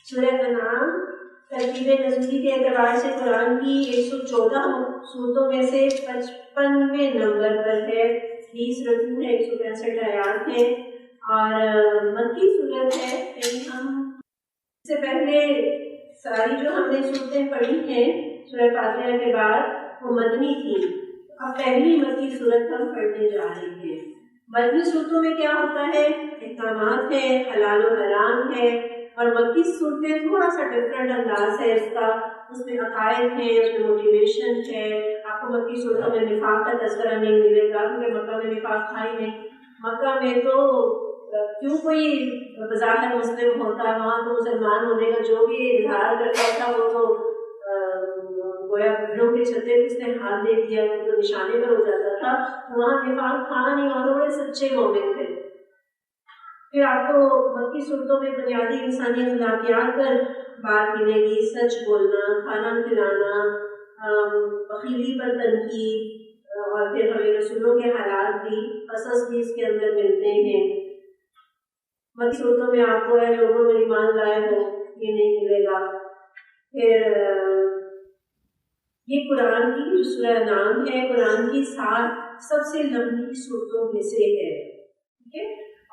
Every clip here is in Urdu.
سورہ انعام ترتیب نزولی کے اعتبار سے قرآن کی 114 صورتوں میں سے 55ویں نمبر پر ہے، 20 رکوع ہے، 165 آیات ہیں اور مکی صورت ہے. یعنی ہم اس سے پہلے ساری جو ہم نے صورتیں پڑھی ہیں سورہ فاتحہ کے بعد وہ مدنی تھیں. اب پہلی مکی صورت ہم پڑھنے جا رہے ہیں. مدنی صورتوں میں کیا ہوتا ہے؟ احکامات ہے، حلال و حرام ہے، اور مکی صورتیں تھوڑا سا ڈفرینٹ انداز ہے اس میں عقائد ہیں، اس میں موٹیویشن ہے. آپ کو مکی صورتوں میں نفاق کا تذکرہ نہیں ملے گا کیونکہ مکہ میں نفاق تھا ہی نہیں. مکہ میں تو کیوں کوئی بظاہر مسلم ہوتا، وہاں تو مسلمان ہونے کا جو بھی اظہار کرتا تھا وہ تو گویا بھیڑوں کے چھتے اس نے ہاتھ دے دیا، وہ تو نشانے پر ہو جاتا تھا. وہاں نفاق تھا نہیں، وہاں تو بڑے سچے مومن تھے. پھر آپ کو مکی صورتوں میں بنیادی انسانی اخلاقیات پر بات ملے گی، سچ بولنا، کھانا کھلانا، بخیلی پر تنقید، اور پھر ہمیں رسولوں کے حالات بھی، قصص بھی اس کے اندر ملتے ہیں. مکی صورتوں میں آپ کو ہے لوگوں میں ایمان لائے ہو یہ نہیں ملے گا. پھر یہ قرآن کی جو سورہ انعام ہے قرآن کی 7 سب سے لمبی صورتوں میں سے ہے. ٹھیک ہے،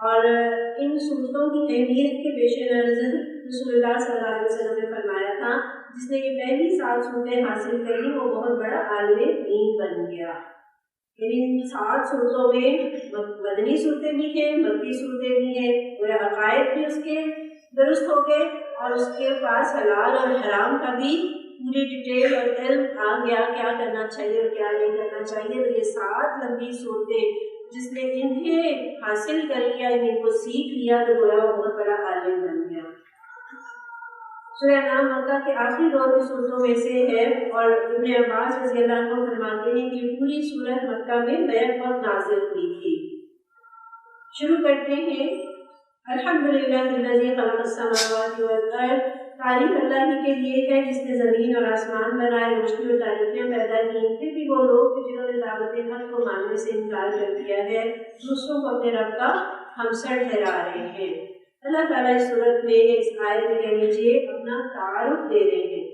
اور ان صورتوں کی اہمیت کے پیش نظر رسول اللہ صلی اللہ علیہ وسلم نے فرمایا تھا جس نے یہ پہلی 7 صورتیں حاصل کری وہ بہت بڑا عالم دین بن گیا. یعنی ان 7 صورتوں میں مدنی صورتیں بھی ہیں، مکی صورتیں بھی ہیں، اور عقائد بھی اس کے درست ہو گئے، اور اس کے پاس حلال اور حرام کا بھی پوری ڈیٹیل اور علم آ گیا، کیا کرنا چاہیے اور کیا نہیں کرنا چاہیے. تو یہ 7 لمبی صورتیں جس نے انہیں حاصل کر لیا، انہیں کو سیکھ لیا، تو گویا وہ بہت بڑا عالم بن گیا. سورہ انعام مکہ کے آخری دور کی صورتوں میں سے ہے، اور ابن عباس رضی اللہ عنہ فرماتے ہیں کہ یہ پوری صورت مکہ میں بیک وقت نازل ہوئی تھی. شروع کرتے ہیں الحمدللہ الذی خلق السماوات والارض. تعریف اللہ ہی کے لیے ہے جس نے زمین اور آسمان بنائے، روشنی اور تاریکیاں پیدا کی. پھر بھی وہ لوگ جنہوں نے دعوت حق کو ماننے سے انکار کر دیا ہے دوسروں کو اپنے رب کا ہمسر ٹھہرا رہے ہیں. اللہ تعالیٰ اس صورت میں اس آیت میں کہہ لیجیے اپنا تعارف دے رہے ہیں.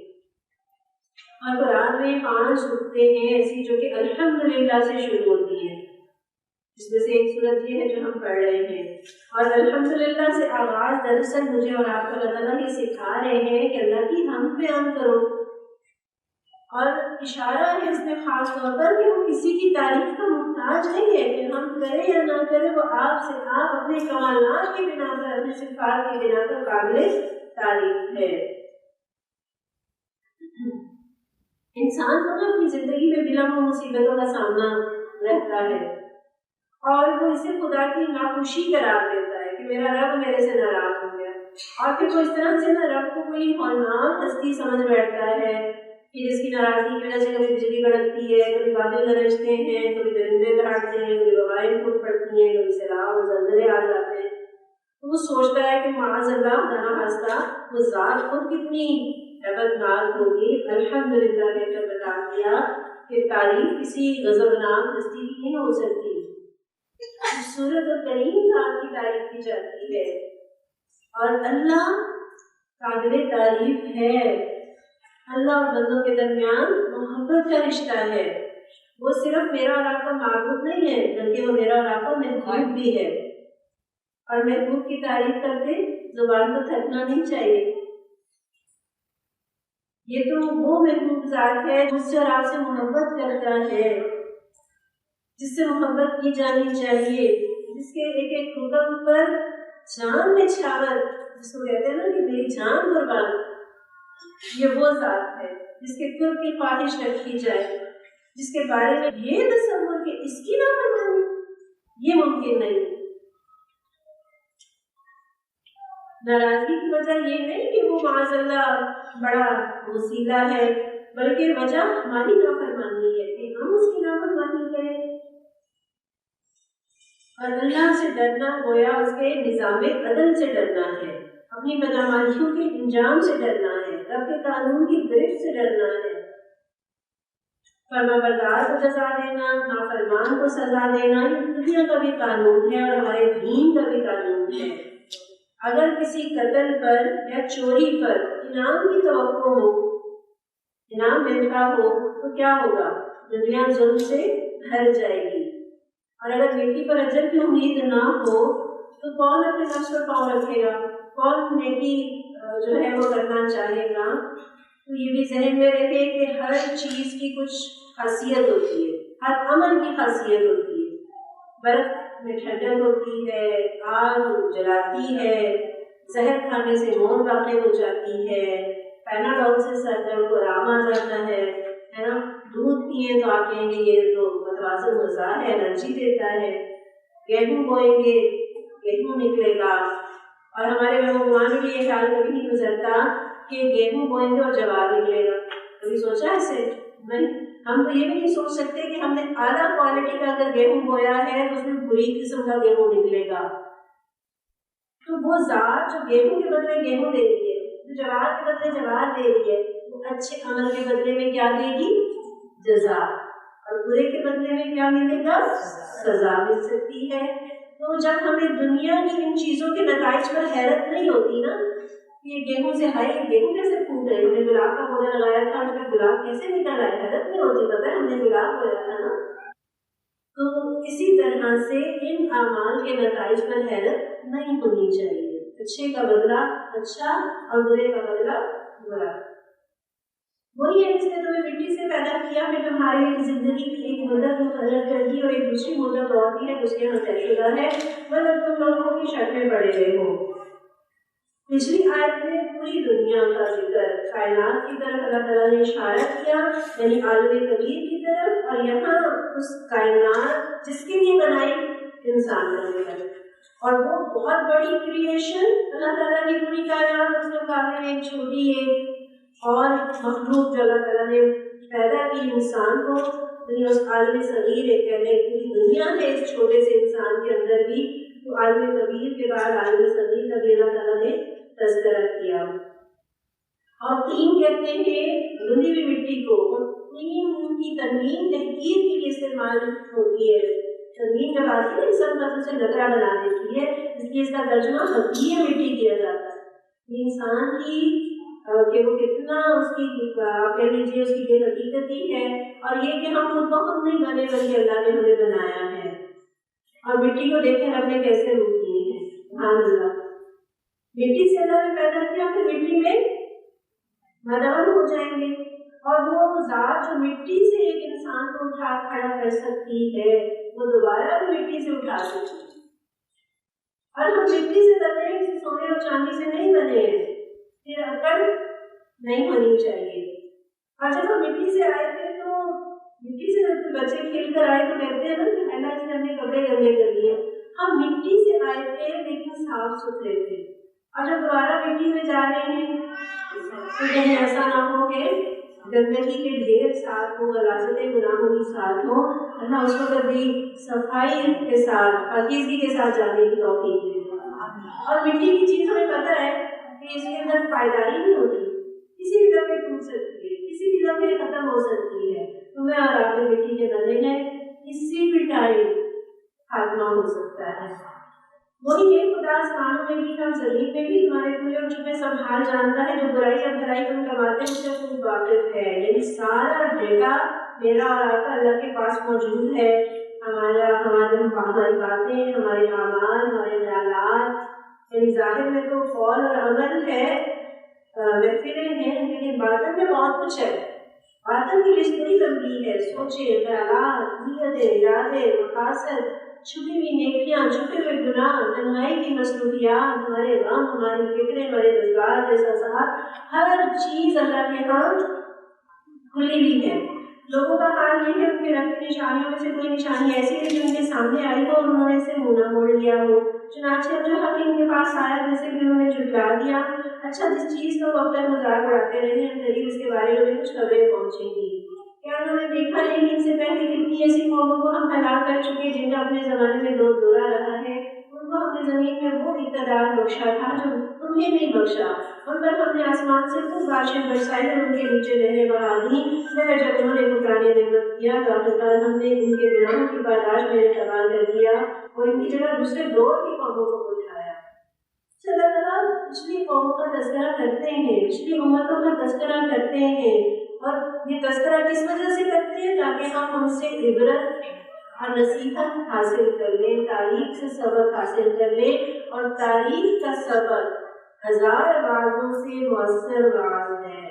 اور قرآن میں 5 صورتیں ہیں ایسی جو کہ الحمدللہ سے شروع ہوتی ہیں، جس میں سے ایک صورت یہ ہے جو ہم پڑھ رہے ہیں. اور الحمدللہ سے آغاز دراصل مجھے اور آپ کو اللہ تعالیٰ یہ سکھا رہے ہیں کہ اللہ کی حمد بیان کرو، اور اشارہ ہے اس میں خاص طور پر کہ وہ کسی کی تعریف کا محتاج نہیں ہے کہ ہم کریں یا نہ کریں، وہ آپ اپنے کمالات کی بنا پر، اپنے صفات کی بنا پر قابل تعریف ہے. انسان کو تو اپنی زندگی میں بلا مصیبتوں کا سامنا رہتا ہے، اور وہ اسے خدا کی ناخوشی قرار دیتا ہے کہ میرا رب میرے سے ناراض ہو گیا، اور پھر وہ اس طرح سے نہ رب کو کوئی ہولناک ہستی سمجھ بیٹھتا ہے کہ جس کی ناراضگی کی وجہ سے کبھی بجلی کڑکتی ہے، کبھی بادل گرجتے ہیں، کبھی درندے دہاڑتے ہیں، کبھی ہوائیں پھوٹ پڑتی ہیں، کبھی سیلاب اور زلزلے آ جاتے ہیں. تو وہ سوچتا ہے کہ معاذ اللہ نہ خاصہ وہ ذات خود کتنی عبادتناک ہوگی. الحمدللہ کہہ کر بتا دیا کہ تعریف کسی غضبناک ہستی کی نہیں ہو سکتی. سورت اور کریم ذات کی تعریف کی جاتی ہے، اور اللہ قابل تعریف ہے. اللہ اور بندوں کے درمیان محبت کا رشتہ ہے. وہ صرف میرا اور آپ کا معبود نہیں ہے بلکہ وہ میرا اور آپ کا محبوب بھی ہے، اور محبوب کی تعریف کرتے زبان کو تھکنا نہیں چاہیے. یہ تو وہ محبوب ذات ہے جس سے اور آپ سے محبت کرتا ہے، جس سے محبت کی جانی چاہیے، جس کے ایک ایک حکم پر جان نچھاور، جس کو کہتے ہیں نا کہ میری جان قربان. یہ وہ ذات ہے جس کے قرب کی خواہش رکھی جائے، جس کے بارے میں یہ تصور کہ اس کی نافرمانی یہ ممکن نہیں. ناراضگی کی وجہ یہ نہیں کہ وہ معاذ اللہ بڑا وسیلہ ہے، بلکہ وجہ ہماری نافرمانی ہے کہ ہم اس کی نافرمانی کریں. اور اللہ سے ڈرنا گویا اس کے نظام عدل سے ڈرنا ہے، اپنی بدعمالیوں کے انجام سے ڈرنا ہے، رب کے قانون کی گرفت سے ڈرنا ہے. فرمانبردار کو جزا دینا، نافرمان کو سزا دینا، یہ دنیا کا بھی قانون ہے اور ہمارے دین کا بھی قانون ہے. اگر کسی قتل پر یا چوری پر انعام کی توقع ہو، انعام ملتا ہو تو کیا ہوگا؟ دنیا ظلم سے بھر جائے گی۔ اور اگر نیکی پر اجر کی امید نہ ہو تو کون اپنے نفس پر پاؤں رکھے گا؟ کون نیکی جو ہے وہ کرنا چاہے گا؟ تو یہ بھی ذہن میں رکھے کہ ہر چیز کی کچھ خاصیت ہوتی ہے، ہر عمل کی خاصیت ہوتی ہے۔ برف میں ٹھنڈک ہوتی ہے، آگ جلاتی ہے، زہر کھانے سے موت واقع ہو جاتی ہے، پیناڈول سے سر درد کو آرام آ جاتا ہے نا، دودھ پیئے تو آپ کہیں گے یہ تو متوازن غذا ہے، انرجی دیتا ہے، گیہوں بوئیں گے گیہوں نکلے گا، اور ہمارے بھگوان بھی یہ خیال کبھی نہیں گزرتا کہ گیہوں بوئیں گے اور جوار نکلے گا۔ کبھی سوچا ایسے؟ نہیں، ہم تو یہ بھی نہیں سوچ سکتے کہ ہم نے اعلیٰ کوالٹی کا اگر گیہوں بویا ہے تو اس میں بری قسم کا گیہوں نکلے گا۔ تو وہ ذات جو گیہوں کے بدلے گیہوں دے رہی ہے، جو جوار کے بدلے جوار دے رہی ہے، وہ اچھے عمل کے بدلے میں کیا دے گی؟ جزا، اور برے کے بدلے میں کیا ملے گا؟ سزا مل سکتی ہے۔ تو جب ہمیں دنیا کی ان چیزوں کے نتائج پر حیرت نہیں ہوتی نا، یہ گیہوں سے ہائی گیہوں کیسے پھوٹ رہے، ہم نے گلاب کا پودا لگایا تھا اس میں گلاب کیسے نکل آئے، حیرت نہیں ہوتی، پتہ ہے ہم نے گلاب بویا تھا نا۔ تو اسی طرح سے ان اعمال کے نتائج پر حیرت نہیں ہونی چاہیے، اچھے کا بدلہ اچھا اور برے کا بدلہ برا۔ وہی ہے جس نے تمہیں مٹی سے پیدا کیا، پھر تمہاری زندگی کی ایک مدت مقرر کر دی اور ایک دوسری مدت اور دی ہے جس کے یہاں طے شدہ ہے، مگر تم لوگوں کی شک میں پڑے ہوئے ہو۔ پچھلی آیت میں پوری دنیا کا ذکر، کائنات کی طرف اللہ تعالیٰ نے اشارہ کیا، یعنی عالم کبیر کی طرف، اور یہاں اس کائنات جس کے لیے بنائی انسان کا ذکر، اور وہ بہت بڑی کریشن اللہ تعالیٰ کی پوری کائنات، اس کے مقابلے میں ایک چھوٹی ایک اور مخلوق جو اللہ تعالیٰ نے پیدا کی انسان کو، دنیا اس عالم صغیر ہے، کہنے پوری دنیا ہے اس چھوٹے سے انسان کے اندر بھی، تو عالم کبیر کے بعد عالم صغیر کا بھی اللہ تعالیٰ نے تذکرہ کیا۔ اور تین کہتے ہیں دھلی ہوئی مٹی کو، تین کی تنوین تحقیر کے لیے استعمال ہوتی ہے، تنوین جب آتی ہے سب کا اسے لکڑا بنا دیتی ہے، اس لیے اس کا ترجمہ حقیقی مٹی کیا جاتا ہے۔ انسان کی کہ وہ کتنا اس کی کہہ لیجیے اس کی بے حقیقتی ہے، اور یہ کہ ہم خود بخود نہیں بنے بلکہ اللہ نے ہمیں بنایا ہے۔ اور مٹی کو دیکھیں رب نے کیسے روپ دیے ہیں، سبحان اللہ، مٹی سے اللہ نے پیدا کیا، پھر مٹی میں مدعو ہو جائیں گے، اور وہ ذات جو مٹی سے ایک انسان کو اٹھا کھڑا کر سکتی ہے وہ دوبارہ بھی مٹی سے اٹھا سکتی ہے۔ اور ہم مٹی سے بنے ہیں، کسی سونے اور چاندی سے نہیں بنے ہیں، پھر اکڑ نہیں ہونی چاہیے۔ اور جب ہم مٹی سے آئے تھے تو مٹی سے جب بچے کھیل کر آئے تو کہتے ہیں نا کہ اللہ جی نے ہم نے کپڑے گندے کر لیے، ہم مٹی سے آئے تھے لیکن صاف ستھرے تھے، اور جب دوبارہ مٹی میں جا رہے ہیں تو کہیں ایسا نہ ہو کہ گندگی کے ڈھیر ساتھ ہو، غلاظت گناہوں کی ساتھ ہو، اللہ اس کو کبھی صفائی کے ساتھ پاکیزگی کے ساتھ جانے کی توفیق دے۔ اور مٹی کی چیز ہمیں پتہ ہے کہ اس کے اندر پائیداری نہیں ہوتی، کسی بھی لمحے ٹوٹ سکتی ہے، کسی بھی لمحے ختم ہو سکتی ہے، تمہیں اور آپ کے مٹی کے بنے ہیں، کسی بھی ٹائم خاتمہ ہو سکتا ہے۔ وہی ہے خدا آسمانوں میں بھی اور زمین میں بھی تمہارے پورے اور چھپے سب حال جانتا ہے، جو برائی اور بھلائی تم کماتے ہیں اس سے خوب واقف ہے، یعنی سارا ڈیٹا میرا اور آپ کا اللہ کے پاس موجود ہے، ہماری باتیں، ہمارے اعمال، ہمارے خیالات، یعنی ظاہر میں تو قول اور عمل ہے، محفلیں ہیں، لیکن باطن میں بہت کچھ ہے، باطن کی لسٹ بڑی لمبی ہے، سوچے، خیالات، نیتیں، ارادے، مقاصد، چھپی ہوئی نیکیاں، چھپے ہوئے گناہ، تنہائی کی مصروفیات، ہمارے غم، ہماری فکریں، ہمارے جذبات، احساسات، ہر چیز اللہ کے ہاں کھلی ہوئی ہے۔ لوگوں کا حال یہ ہے ان کے رب کی نشانیوں میں سے کوئی نشانی ایسی ہے جو ان کے سامنے آئی ہو اور انہوں نے اسے منہ نہ موڑ لیا ہو، چنانچہ جو حق ان کے پاس آیا جیسے کہ انہوں نے جھٹلا دیا۔ اچھا، جس چیز کا وہ اپنا مذاق اڑاتے رہے ہیں قریب اس کے بارے میں کچھ خبریں پہنچیں گی۔ کیا انہوں نے دیکھا نہیں کہ ان سے پہلے کتنی ایسی قوموں کو ہم ہلاک کر چکے جن کا اپنے زمانے میں دور دورہ رہا ہے، ان کو ہم نے زمین میں وہ اقتدار بخشا تھا جو تمہیں نہیں بخشا، ان پر ہم نے آسمان سے خوب بارشیں برسائی اور ان کے نیچے نہریں بہا دیں، مگر جب انہوں نے پکانے نعمت کیا تو آخرکار ہم نے ان کے گناہوں کی پاداش میں نے تباہ کر دیا اور ان کی جگہ دوسرے دور کی قوموں کو اٹھایا۔ اللہ تعالیٰ پچھلی قوموں کا تذکرہ کرتے ہیں، پچھلی امتوں کا تذکرہ کرتے ہیں، اور یہ تذکرہ کس وجہ سے کرتے ہیں؟ تاکہ ہم ان سے عبرت اور نصیحت حاصل کر لیں، تاریخ سے سبق حاصل کر لیں، اور تاریخ کا سبق 1000 وعظوں سے مؤثر وعظ ہے۔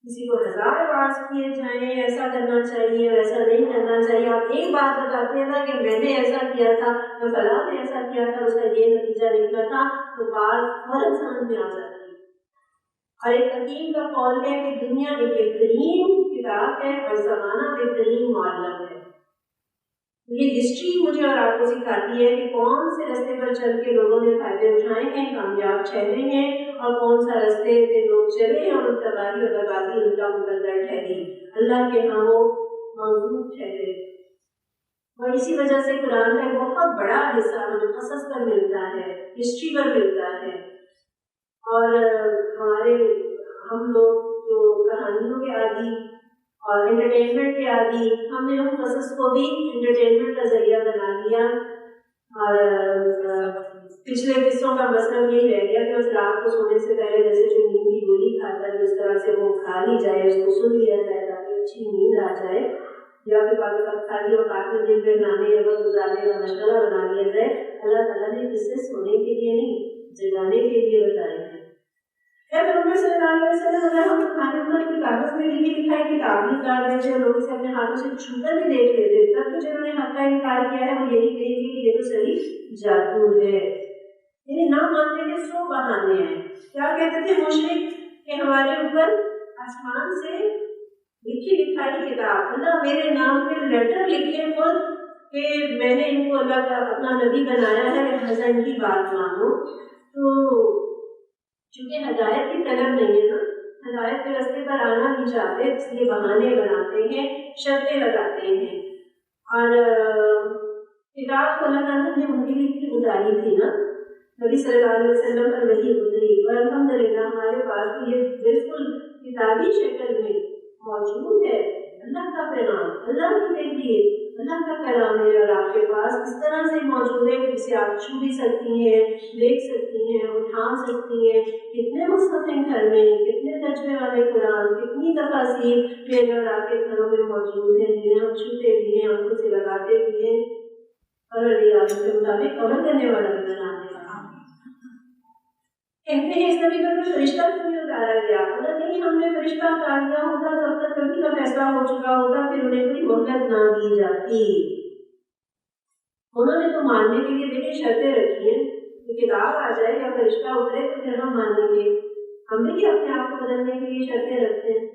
کسی کو 1000 وعظ کیے جائیں ایسا کرنا چاہیے ویسا نہیں کرنا چاہیے، آپ ایک بات بتاتے ہیں نا کہ میں نے ایسا کیا تھا یا فلاں نے ایسا کیا تھا، اس کا یہ نتیجہ نکلا تھا، تو بات فوراً سمجھ میں آ جاتی ہے۔ اور ایک حکیم کا قول ہے کہ دنیا ایک بہترین کتاب ہے اور زمانہ بہترین معلم ہے۔ یہ ہسٹری مجھے اور آپ کو سکھاتی ہے کہ کون سے راستے پر چل کے لوگوں نے فائدے اٹھائے ہیں، کامیاب ٹھہرے ہیں، اور کون سا راستے پہ لوگ چلے ہیں اور تباہی اور بربادی ان کا مقدر ٹھہری، اللہ کے ہاں وہ موجود ٹھہرے۔ اور اسی وجہ سے قرآن کا بہت بڑا حصہ مجھے قصص پر ملتا ہے، ہسٹری پر ملتا ہے، اور ہم لوگ جو کہانیوں کے عادی اور انٹرٹینمنٹ کے عادی، ہم نے ان قصص کو بھی انٹرٹینمنٹ کا ذریعہ بنا لیا، اور پچھلے قصوں کا مطلب یہی رہ گیا کہ اس رات کو سونے سے پہلے جیسے جو نیند کی گولی کھاتا ہے اس طرح سے وہ کھا لی جائے، اس کو سن لیا جائے تاکہ اچھی نیند آ جائے، یا پھر خالی اوقات میں دن میں نانے یا وقت گزارنے کا مشغلہ بنا لیا جائے۔ اللہ تعالیٰ نے قصے سونے کے لیے نہیں، جگانے کے لیے بتائے ہیں۔ محمد صلی اللہ علیہ وسلم اگر ہم کھانے پر کی کاغذ میں لکھی لکھائی کتاب نکال دیتے ہیں، لوگ اسے اپنے ہاتھوں سے چھو کر بھی دیکھ لیتے، تب تو جنہوں نے حق کا انکار کیا ہے وہ یہی کہیں گے کہ یہ تو صحیح جادو ہے، یعنی نہ ماننے کے 100 بہانے ہیں۔ کیا کہتے تھے مشرک کہ ہمارے اوپر آسمان سے لکھی لکھائی کتاب، اللہ میرے نام پہ لیٹر لکھے خود کہ میں نے ان کو اللہ کا اپنا نبی بنایا ہے، لہٰذا ان کی بات مانو۔ تو چونکہ ہدایت کی طلب نہیں ہے نا، ہدایت کے راستے پر آنا نہیں چاہتے، اس لیے بہانے بناتے ہیں، شرطیں لگاتے ہیں۔ اور کتاب کو اللہ تعالیٰ نے ان کے لیے اتاری تھی نا، نبی صلی اللہ علیہ وسلم پر وحی اتری، اور الحمدللہ ہمارے پاس یہ بالکل کتابی شکل میں موجود ہے، اللہ کا پیغام، اللہ کی تحریر، اللہ کا کلام ہے، اور آپ کے پاس اس طرح سے موجود ہے کہ اسے آپ چھو بھی سکتی ہیں، دیکھ سکتی ہیں، اٹھا سکتی ہیں۔ کتنے مصحف ہیں گھر میں، کتنے ترجمے والے قرآن، کتنی تفاسیر میرے اور آپ کے گھروں میں موجود ہیں، جنہیں ہم چھوتے بھی ہیں، آنکھوں سے لگاتے بھی ہیں، اور اللہ کے مطابق عمل کرنے والا بھی بنانے والا۔ کہتے ہیں اس نبی پر فرشتہ کیوں نہیں اتارا گیا؟ اگر نہیں ہم نے فرشتہ اتار دیا ہوتا تو اب تک کبھی کا فیصلہ ہو چکا ہوتا، پھر انہیں کوئی مہلت نہ دی جاتی۔ انہوں نے تو ماننے کے لیے دیکھیں شرطیں رکھی ہیں کہ کتاب آ جائے یا فرشتہ اترے تو پھر ہم مانیں گے۔ ہم بھی کیا اپنے آپ کو بدلنے کے لیے شرطیں رکھتے ہیں؟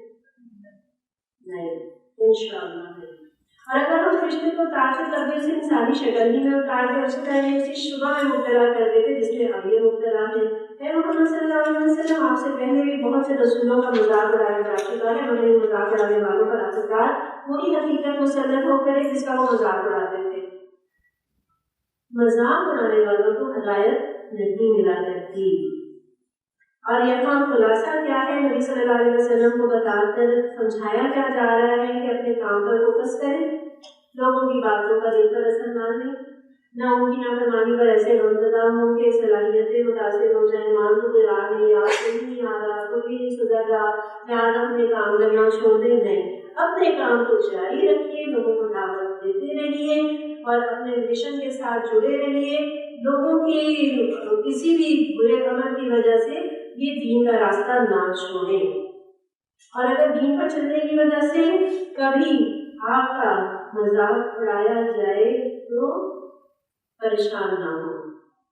نہیں، انشاءاللہ نہیں۔ اور اگر ہم فرشتے کو اتارتے تب بھی اسے انسانی شکل ہی میں اتارتے، اور اس سے پہلے اسی شبہ میں مبتلا کر دیتے جس میں اب یہ مبتلا ہے۔ محمد صلی اللہ علیہ وسلم آپ سے پہلے بھی بہت سے رسولوں کا مذاق اڑایا جا چکا ہے، مگر ان مذاق اڑانے والوں پر آخرکار وہی حقیقت مسلط ہو کرے جس کا وہ مذاق اڑاتے تھے۔ مذاق اڑانے والوں کو ہدایت نہیں ملا کرتی۔ اور یہاں خلاصہ کیا ہے؟ نبی صلی اللہ علیہ وسلم کو بتا کر سمجھایا کیا جا رہا ہے کہ اپنے کام پر فوکس کریں، لوگوں کی باتوں کا دل پر اثر نہ لیں، نہ ان کی نافرمانی پر ایسے منتظر ہوں کہ صلاحیتیں متاثر ہو جائیں، مان کو گرا نہیں، آپ کو نہیں آ رہا، کوئی بھی نہیں سدھر رہا، لہٰذا اپنے کام کرنا چھوڑ دیں۔ نہیں، اپنے کام کو جاری رکھیے، لوگوں کو دعوت دیتے رہیے اور اپنے مشن کے ساتھ جڑے رہیے۔ لوگوں کی کسی بھی برے عمل کی وجہ سے یہ دین کا راستہ نہ چھوڑیں، اور اگر دین پر چلنے کی وجہ سے کبھی آپ کا مذاق اڑایا جائے تو پریشان نہ ہو،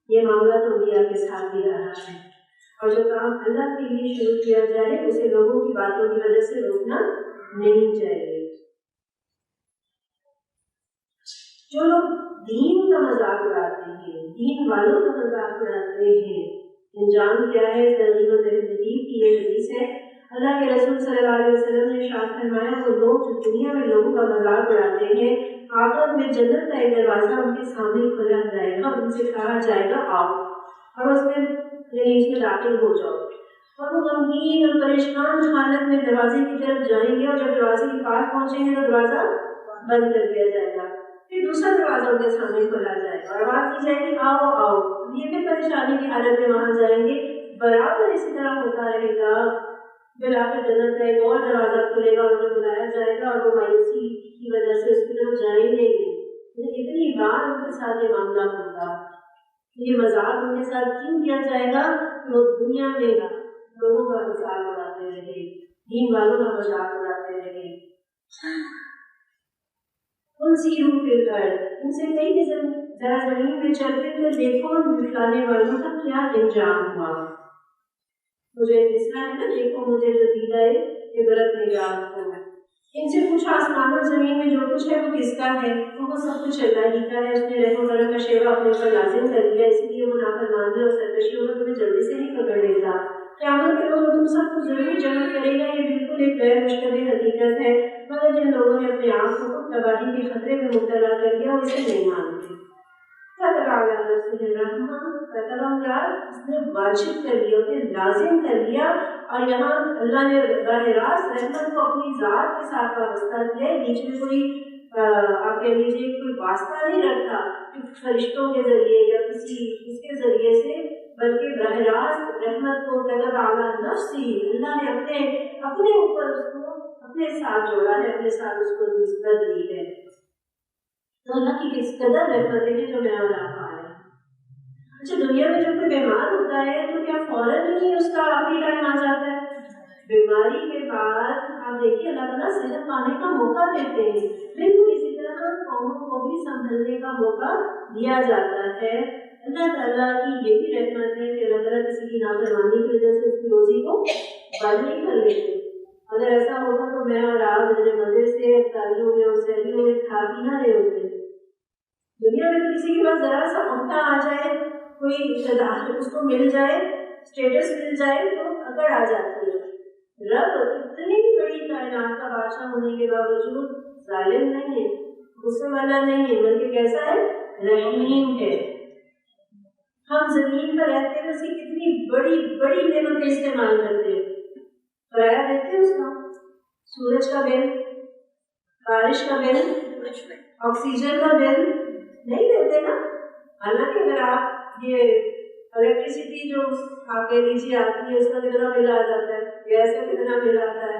یہ معاملہ تو انبیاء کے ساتھ بھی رہا ہے، اور جو کام اللہ کے لیے شروع کیا جائے اسے لوگوں کی باتوں کی وجہ سے روکنا نہیں چاہیے۔ جو لوگ دین کا مذاق اڑاتے ہیں، دین والوں کا مذاق اڑاتے ہیں، انجام کیا ہے؟ ترغیب و ترہیب کی یہ حدیث ہے، اللہ کے رسول صلی اللہ علیہ وسلم نے ارشاد فرمایا وہ لوگ جو دنیا میں لوگوں کا مذاق اڑاتے ہیں، آخرت میں جنت کا ایک دروازہ ان کے سامنے کھلا جائے گا، ان سے کہا جائے گا آؤ، اور اس میں داخل ہو جاؤ، اور وہ غمگین اور پریشان حالت میں دروازے کی طرف جائیں گے، اور جب دروازے کے پاس پہنچیں گے تو دروازہ بند کر دیا جائے گا۔ پھر دوسرا دروازہ ان کے سامنے کھولا جائے گا اور آواز دی جائے گی آؤ آؤ، یہ بھی پریشانی کی حالت میں وہاں جائیں گے، برابر اسی طرح ہوتا رہے گا۔ بلاخر جنت کا ایک اور دروازہ کھلے گا، انہیں بلایا جائے گا اور وہ مایوسی کی وجہ سے اس کی طرف جائیں گے۔ اتنی بار ان کے ساتھ یہ معاملہ ہوگا، یہ مذاق ان کے ساتھ کیوں کیا جائے گا؟ وہ دنیا میں لوگوں کا مذاق اڑاتے رہے، دین والوں کا مذاق اڑاتے رہے۔ ان سیروں کے گھر ان سے کئی کہ ذرا زمین میں چلتے ہوئے دیکھو جھٹلانے والوں کا کیا انجام ہوا۔ مجھے جسنا ہے نا، دیکھو مجھے جو دیدہ ہے یہ غلط نگاہ کو۔ ان سے پوچھا آسمان اور زمین میں جو کچھ ہے وہ کس کا ہے؟ وہ سب کچھ اللہ ہی کا ہے۔ اس نے رحم و کرم کا شیوا اپنے اوپر لازم کر دیا، اسی لیے وہ نافرمانی اور سرکشیوں میں تمہیں جلدی سے نہیں پکڑ لیتا۔ قیامت کے روز تم سب کو ضرور جمع کرے گا، یہ بالکل ایک غیر مشتبہ حقیقت ہے، مگر جن لوگوں نے اپنے آپ کو تباہی کے خطرے میں مبتلا کر دیا وہ اسے نہیں مانتے۔ اس نے واجب کر دیا، اس نے لازم کر دیا، اور یہاں اللہ نے براہ راست رحمت کو اپنی ذات کے ساتھ وابستہ کیا ہے، بیچ میں کوئی آپ کہہ لیجیے کوئی واسطہ نہیں رکھا فرشتوں کے ذریعے یا کسی اس کے ذریعے سے، بلکہ براہ راست رحمت کو قدر اعلیٰ نفسی اللہ نے اپنے اوپر اس کو اپنے ساتھ جوڑا ہے، اپنے ساتھ اس کو نسبت دی ہے۔ تو اللہ کی کس قدر رحمتیں ہیں جو میں اور آپ پا رہے ہیں۔ اچھا، دنیا میں جب کوئی بیمار ہوتا ہے تو کیا فوراً ہی اس کا آخری ٹائم آ جاتا ہے؟ بیماری کے بعد آپ دیکھیے اللہ تعالیٰ صحت پانے کا موقع دیتے ہیں، بالکل اسی طرح قوموں کو بھی سنبھلنے کا موقع دیا جاتا ہے۔ اللہ تعالیٰ کی یہ بھی رحمت ہے کہ اللہ تعالیٰ کسی کی نافرمانی کی وجہ سے اس کی روزی کو بند نہیں کر لیتے۔ اگر ایسا ہوتا تو میں اور آپ میرے مزے سے افطاریوں میں اور سحریوں میں کھا پی نہ رہے ہوتے۔ دنیا میں کسی کے پاس ذرا سا عہدہ آ جائے، کوئی اقتدار اس کو مل جائے، اسٹیٹس مل جائے تو اکڑ آ جاتی ہے۔ رب اتنی بڑی کائنات کا بادشاہ ہونے کے باوجود ظالم نہیں ہے، غصے والا نہیں ہے، بلکہ کیسا ہے؟ رحیم ہے۔ ہم زمین پر رہتے ہیں، اس کی کتنی بڑی بڑی نعمتیں استعمال کرتے ہیں، کرایہ دیتے ہیں اس کا، سورج کا بل، بارش کا بل، آکسیجن کا بل نہیں دیتے نا۔ حالانکہ اگر آپ یہ الیکٹریسٹی جو آپ کہہ لیجیے آتی ہے اس کا کتنا بل آ جاتا ہے، گیس کا کتنا بل آتا ہے،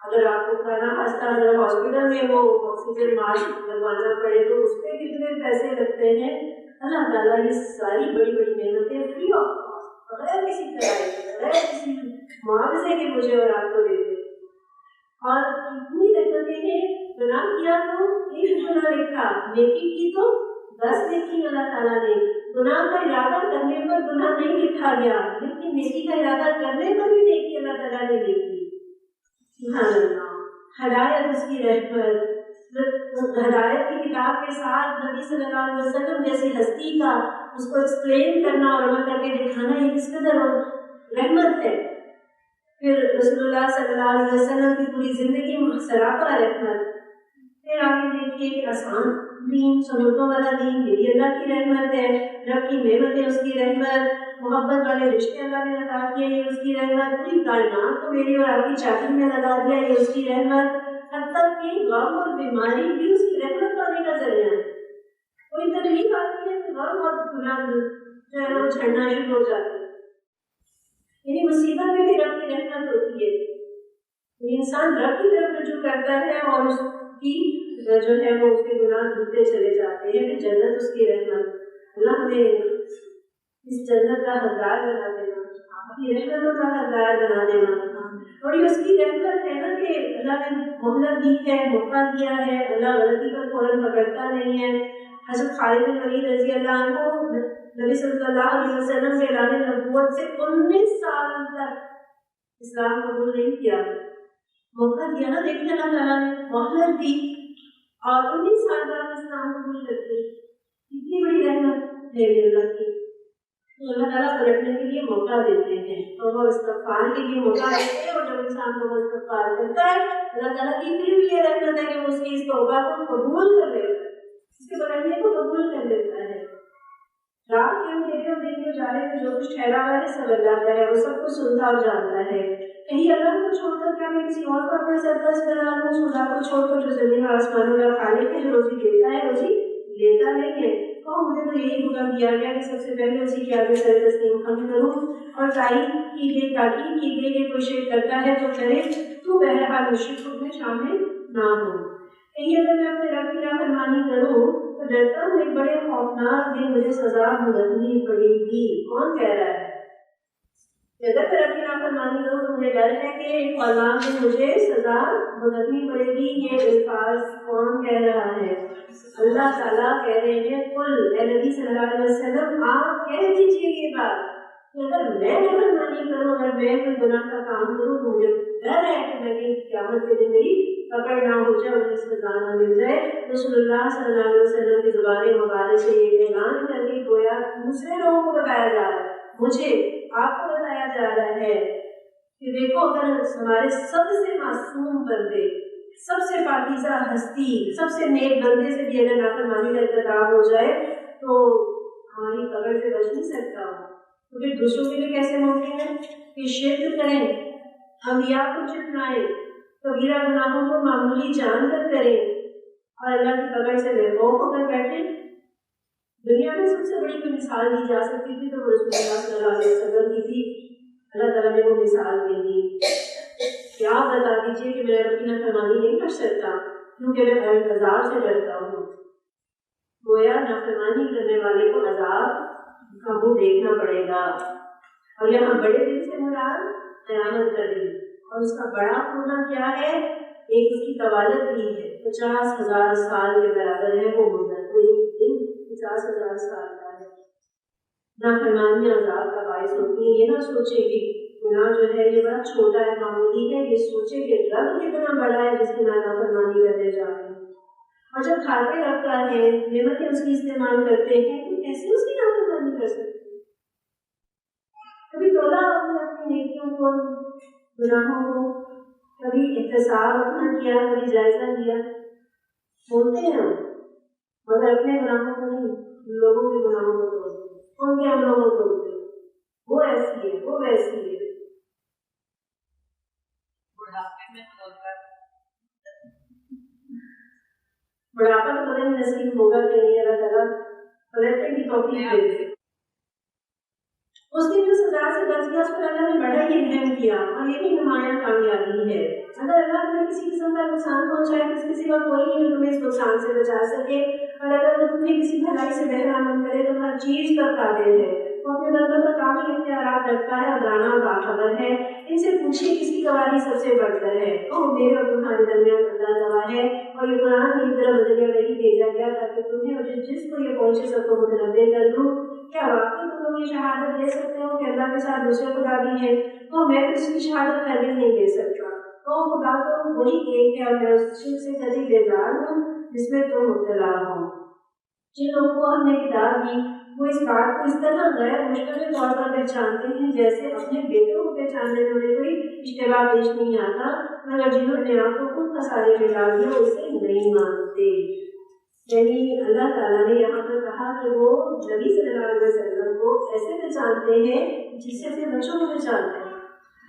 اگر آپ کو کھانا خاصہ اگر ہاسپٹل میں وہ آکسیجن ماسک لگوانا پڑے تو اس پہ کتنے پیسے لگتے ہیں۔ اللہ تعالیٰ یہ ساری بڑی بڑی نعمتیں فری آف کاسٹ بغیر کسی کرائے کے، بغیر کسی معاوضے کے مجھے اور آپ کو دیتے ہیں۔ اور اتنی رحمتیں ہیں، گناہ کیا تو ایک گناہ لکھا، نیکی کی تو 10 نیکی اللہ تعالیٰ نے۔ گناہ کا ارادہ کرنے پر گناہ نہیں لکھا گیا، لیکن نیکی کا ارادہ کرنے پر بھی نیکی اللہ تعالیٰ نے لکھی۔ سبحان اللہ، ہدایت اس کی رحمت، ہدایت کی کتاب کے ساتھ نبی صلی اللہ علیہ وسلم جیسی ہستی کا اس کو ایکسپلین کرنا اور عمل کر کے دکھانا یہ کس قدر رحمت ہے۔ پھر رسول اللہ صلی اللہ علیہ وسلم کی پوری زندگی سراپا رحمت۔ پھر آگے دیکھیے کہ آسان دین، سنتوں والا دین، یہ بھی اللہ کی رحمت ہے۔ رب کی نعمتیں اس کی رحمت، محبت والے رشتے اللہ نے لگا دیا یہ اس کی رحمت، پوری کائنات کو میری اور آپ کی چاکری میں لگا دیا یہ اس کی رحمت، حتیٰ کہ غم اور بیماری بھی اس کی رحمت پانے کا ذریعہ ہے۔ کوئی تکلیف آتی ہے تو غم اور بلند جو ہے وہ جھڑنا شروع ہو جاتی ہے، یعنی مصیبت میں بھی رب کی رحمت ہوتی ہے۔ انسان رب کی طرف رجوع کرتا ہے اور اس کی جو ہے وہ اس کے گناہ دھلتے چلے جاتے ہیں۔ کہ جنت اس کی رحمت، اللہ ہمیں اس جنت کا حقدار بنا دینا، اپنی رحمتوں کا حقدار بنا دینا۔ اور یہ اس کی رحمت ہے نا کہ اللہ نے مہلت دی ہے، موقع دیا ہے، اللہ غلطی پر فوراً پکڑتا نہیں ہے۔ حضرت خالد بن ولید رضی اللہ عنہ نبی صلی اللہ علیہ وسلم کے اعلان نبوت سے 19 سال تک اسلام قبول نہیں کیا، موقع دیا نا، لیکن اللہ تعالیٰ نے مہلت دی اور 19 سال بعد اسلام قبول کرتے۔ کتنی بڑی رحمت ہے اللہ کی۔ تو اللہ تعالیٰ پلٹنے کے لیے موقع دیتے ہیں اور وہ استغفار کے لیے موقع دیتے ہیں، اور جب انسان کو استغفار کرتا ہے اللہ تعالیٰ کی پھر بھی یہ رحمت ہے کہ وہ اس کی اس توبہ کو قبول کر لیتا ہے، اس کے پلٹنے کو قبول کر لیتا ہے۔ رات کے اندھیرے اور دن کے اجالے میں جو کچھ ٹھہرا ہوا ہے سب اللہ کا ہے، وہ سب کچھ سنتا اور جانتا ہے۔ کہیں اللہ کو چھوڑ کر کیا میں کسی اور کو اپنا سرپرست بنا لوں؟ خدا کو چھوڑ کر جو زمین اور آسمانوں کا خالق ہے، جو روزی دیتا ہے، روزی لیتا نہیں ہے. تو مجھے تو یہی حکم دیا گیا کہ سب سے پہلے اسی کے آگے سر تسلیم خم کروں اور تاکید کی گئی کہ کوئی شے کرتا ہے تو کرے، تو بہرحال مشرکوں میں شامل نہ ہو. کہیں اگر میں اپنے رب کی نافرمانی کروں تو ڈرتا ہوں ایک بڑے خوفناک دن مجھے سزا بھگتنی پڑے گی. کون کہہ رہا ہے؟ اگر میں رب کی نافرمانی کروں تو مجھے ڈر ہے کہ ایک خوفناک دن مجھے سزا بھگتنی پڑے گی. یہ الفاظ کون کہہ رہا ہے؟ اللہ تعالیٰ کہہ رہے ہیں قل، اے نبی صلی اللہ علیہ وسلم آپ کہہ دیجیے یہ بات کہ اگر میں نافرمانی کروں، اگر میں کوئی گناہ کا کام کروں تو مجھے ڈر ہے کہ میں کہیں قیامت کے دن میری پکڑ نہ ہو جائے، مجھے سزا نہ مل جائے. رسول اللہ صلی اللہ علیہ وسلم کی زبان مبارک سے یہ اعلان کر کے گویا دوسرے لوگوں کو بتایا جا رہا ہے، مجھے آپ کو بتایا جا رہا ہے کہ دیکھو اگر ہمارے سب سے معصوم بندے، سب سے پاکیزہ ہستی، سب سے نیک بندے سے بھی اگر نافرمانی کا ارتکاب ہو جائے تو ہماری پکڑ سے بچ نہیں سکتا ہو. تو پھر دوسروں کے لیے کیسے ممکن ہے کہ شرک کریں، انبیاء کو جھٹلائیں، کبیرہ گناہوں کو معمولی جان کر کریں اور اللہ کی پکڑ سے بے خوف ہو کر بیٹھیں؟ دنیا میں سب سے بڑی کوئی مثال دی جا سکتی تھی تو رسول اللہ صلی اللہ علیہ وسلم کی تھی. اللہ تعالیٰ نے وہ مثال دے دی کہ آپ بتا دیجیے کہ میں رب کی نافرمانی نہیں کر سکتا کیونکہ میں عذاب سے ڈرتا ہوں. گویا نافرمانی کرنے والے کو عذاب کا وہ دیکھنا پڑے گا. اور یہاں بڑے دن سے مراد قیامت کا دن، اور اس کا بڑا ہونا کیا ہے؟ ایک اس کی طوالت بھی ہے، 50,000 سال کے برابر ہے وہ مدت. وہ ایک دن 50,000 سال کا ہے. نافرمانی عذاب کا باعث ہوتی ہے. یہ نہ سوچے کہ گناہ جو ہے یہ بڑا چھوٹا ہے، معمولی ہے، یہ سوچے کہ رب کتنا بڑا ہے جس کی نافرمانی کرنے جا رہے ہیں. اور جب کھاتے رکھتا ہے، نعمتیں اس کی استعمال کرتے ہیں، تو کیسے اس کی نافرمانی کر سکتے ہیں؟ کبھی تولا ہم نے اپنی نیکیوں کو، گناہوں کو، کبھی احتساب اپنا کیا، کبھی جائزہ لیا. بولتے ہیں ہم، مگر اپنے گناہوں کو نہیں، لوگوں کے گناہوں کو توڑتے ہیں. ان کے ہم لوگوں کو توڑتے ہیں، وہ ایسی ہے، وہ ویسی ہے. بڑھاپا تو پتہ نہیں نصیب ہوگا کہ نہیں، اللہ تعالیٰ پلٹنے کی توفیق دے دے. اس دن جو سزا سے بچ گیا اس پر اللہ نے بڑا ہی رحم کیا اور یہی نمایاں کامیابی ہے. اگر اللہ تمہیں کسی قسم کا نقصان پہنچائے تو کسی کا کوئی نہیں تمہیں اس نقصان سے بچا سکے، اور اگر وہ تمہیں کسی بھلائی سے بہرامند کرے تو ہر چیز پر قادر ہے. وہ اپنے بندوں پر کامل اختیارات رکھتا ہے اور دانا اور باخبر ہے. ان سے پوچھیے کس کی گواہی سب سے بڑھ کر ہے. میرے اور تمہارے درمیان اللہ گواہ ہے، اور یہ قرآن کی طرح بدلیہ وہی بھیجا گیا تاکہ تمہیں اور جس کو یہ پہنچے سب کو متنوع کر دوں. کیا واقعی تم لوگ یہ شہادت دے سکتے ہو کہ اللہ کے ساتھ دوسرے خدا بھی ہے؟ تو میں تو اس کی شہادت ہرگز نہیں دے سکتا. تو خدا تو وہی ایک ہے اور میں اس شرک سے کبھی بیزار ہوں جس میں تم مبتلا ہو. جن لوگوں کو ہم نے کتاب دی وہ اس بات کو اس طرح غیر مشترک طور پر پہچانتے ہیں جیسے اپنے بیٹوں کو پہچاننے میں انہیں کوئی اشتباہ پیش نہیں آتا، مگر جنہوں نے آپ کو خود خسارے میں ڈال دیا اسے نہیں مانتے. یعنی اللہ تعالیٰ نے یہاں پر کہا کہ وہ نبی صلی اللہ علیہ وسلم کو ایسے پہچانتے ہیں جس سے اپنے بچوں کو پہچانتے ہیں.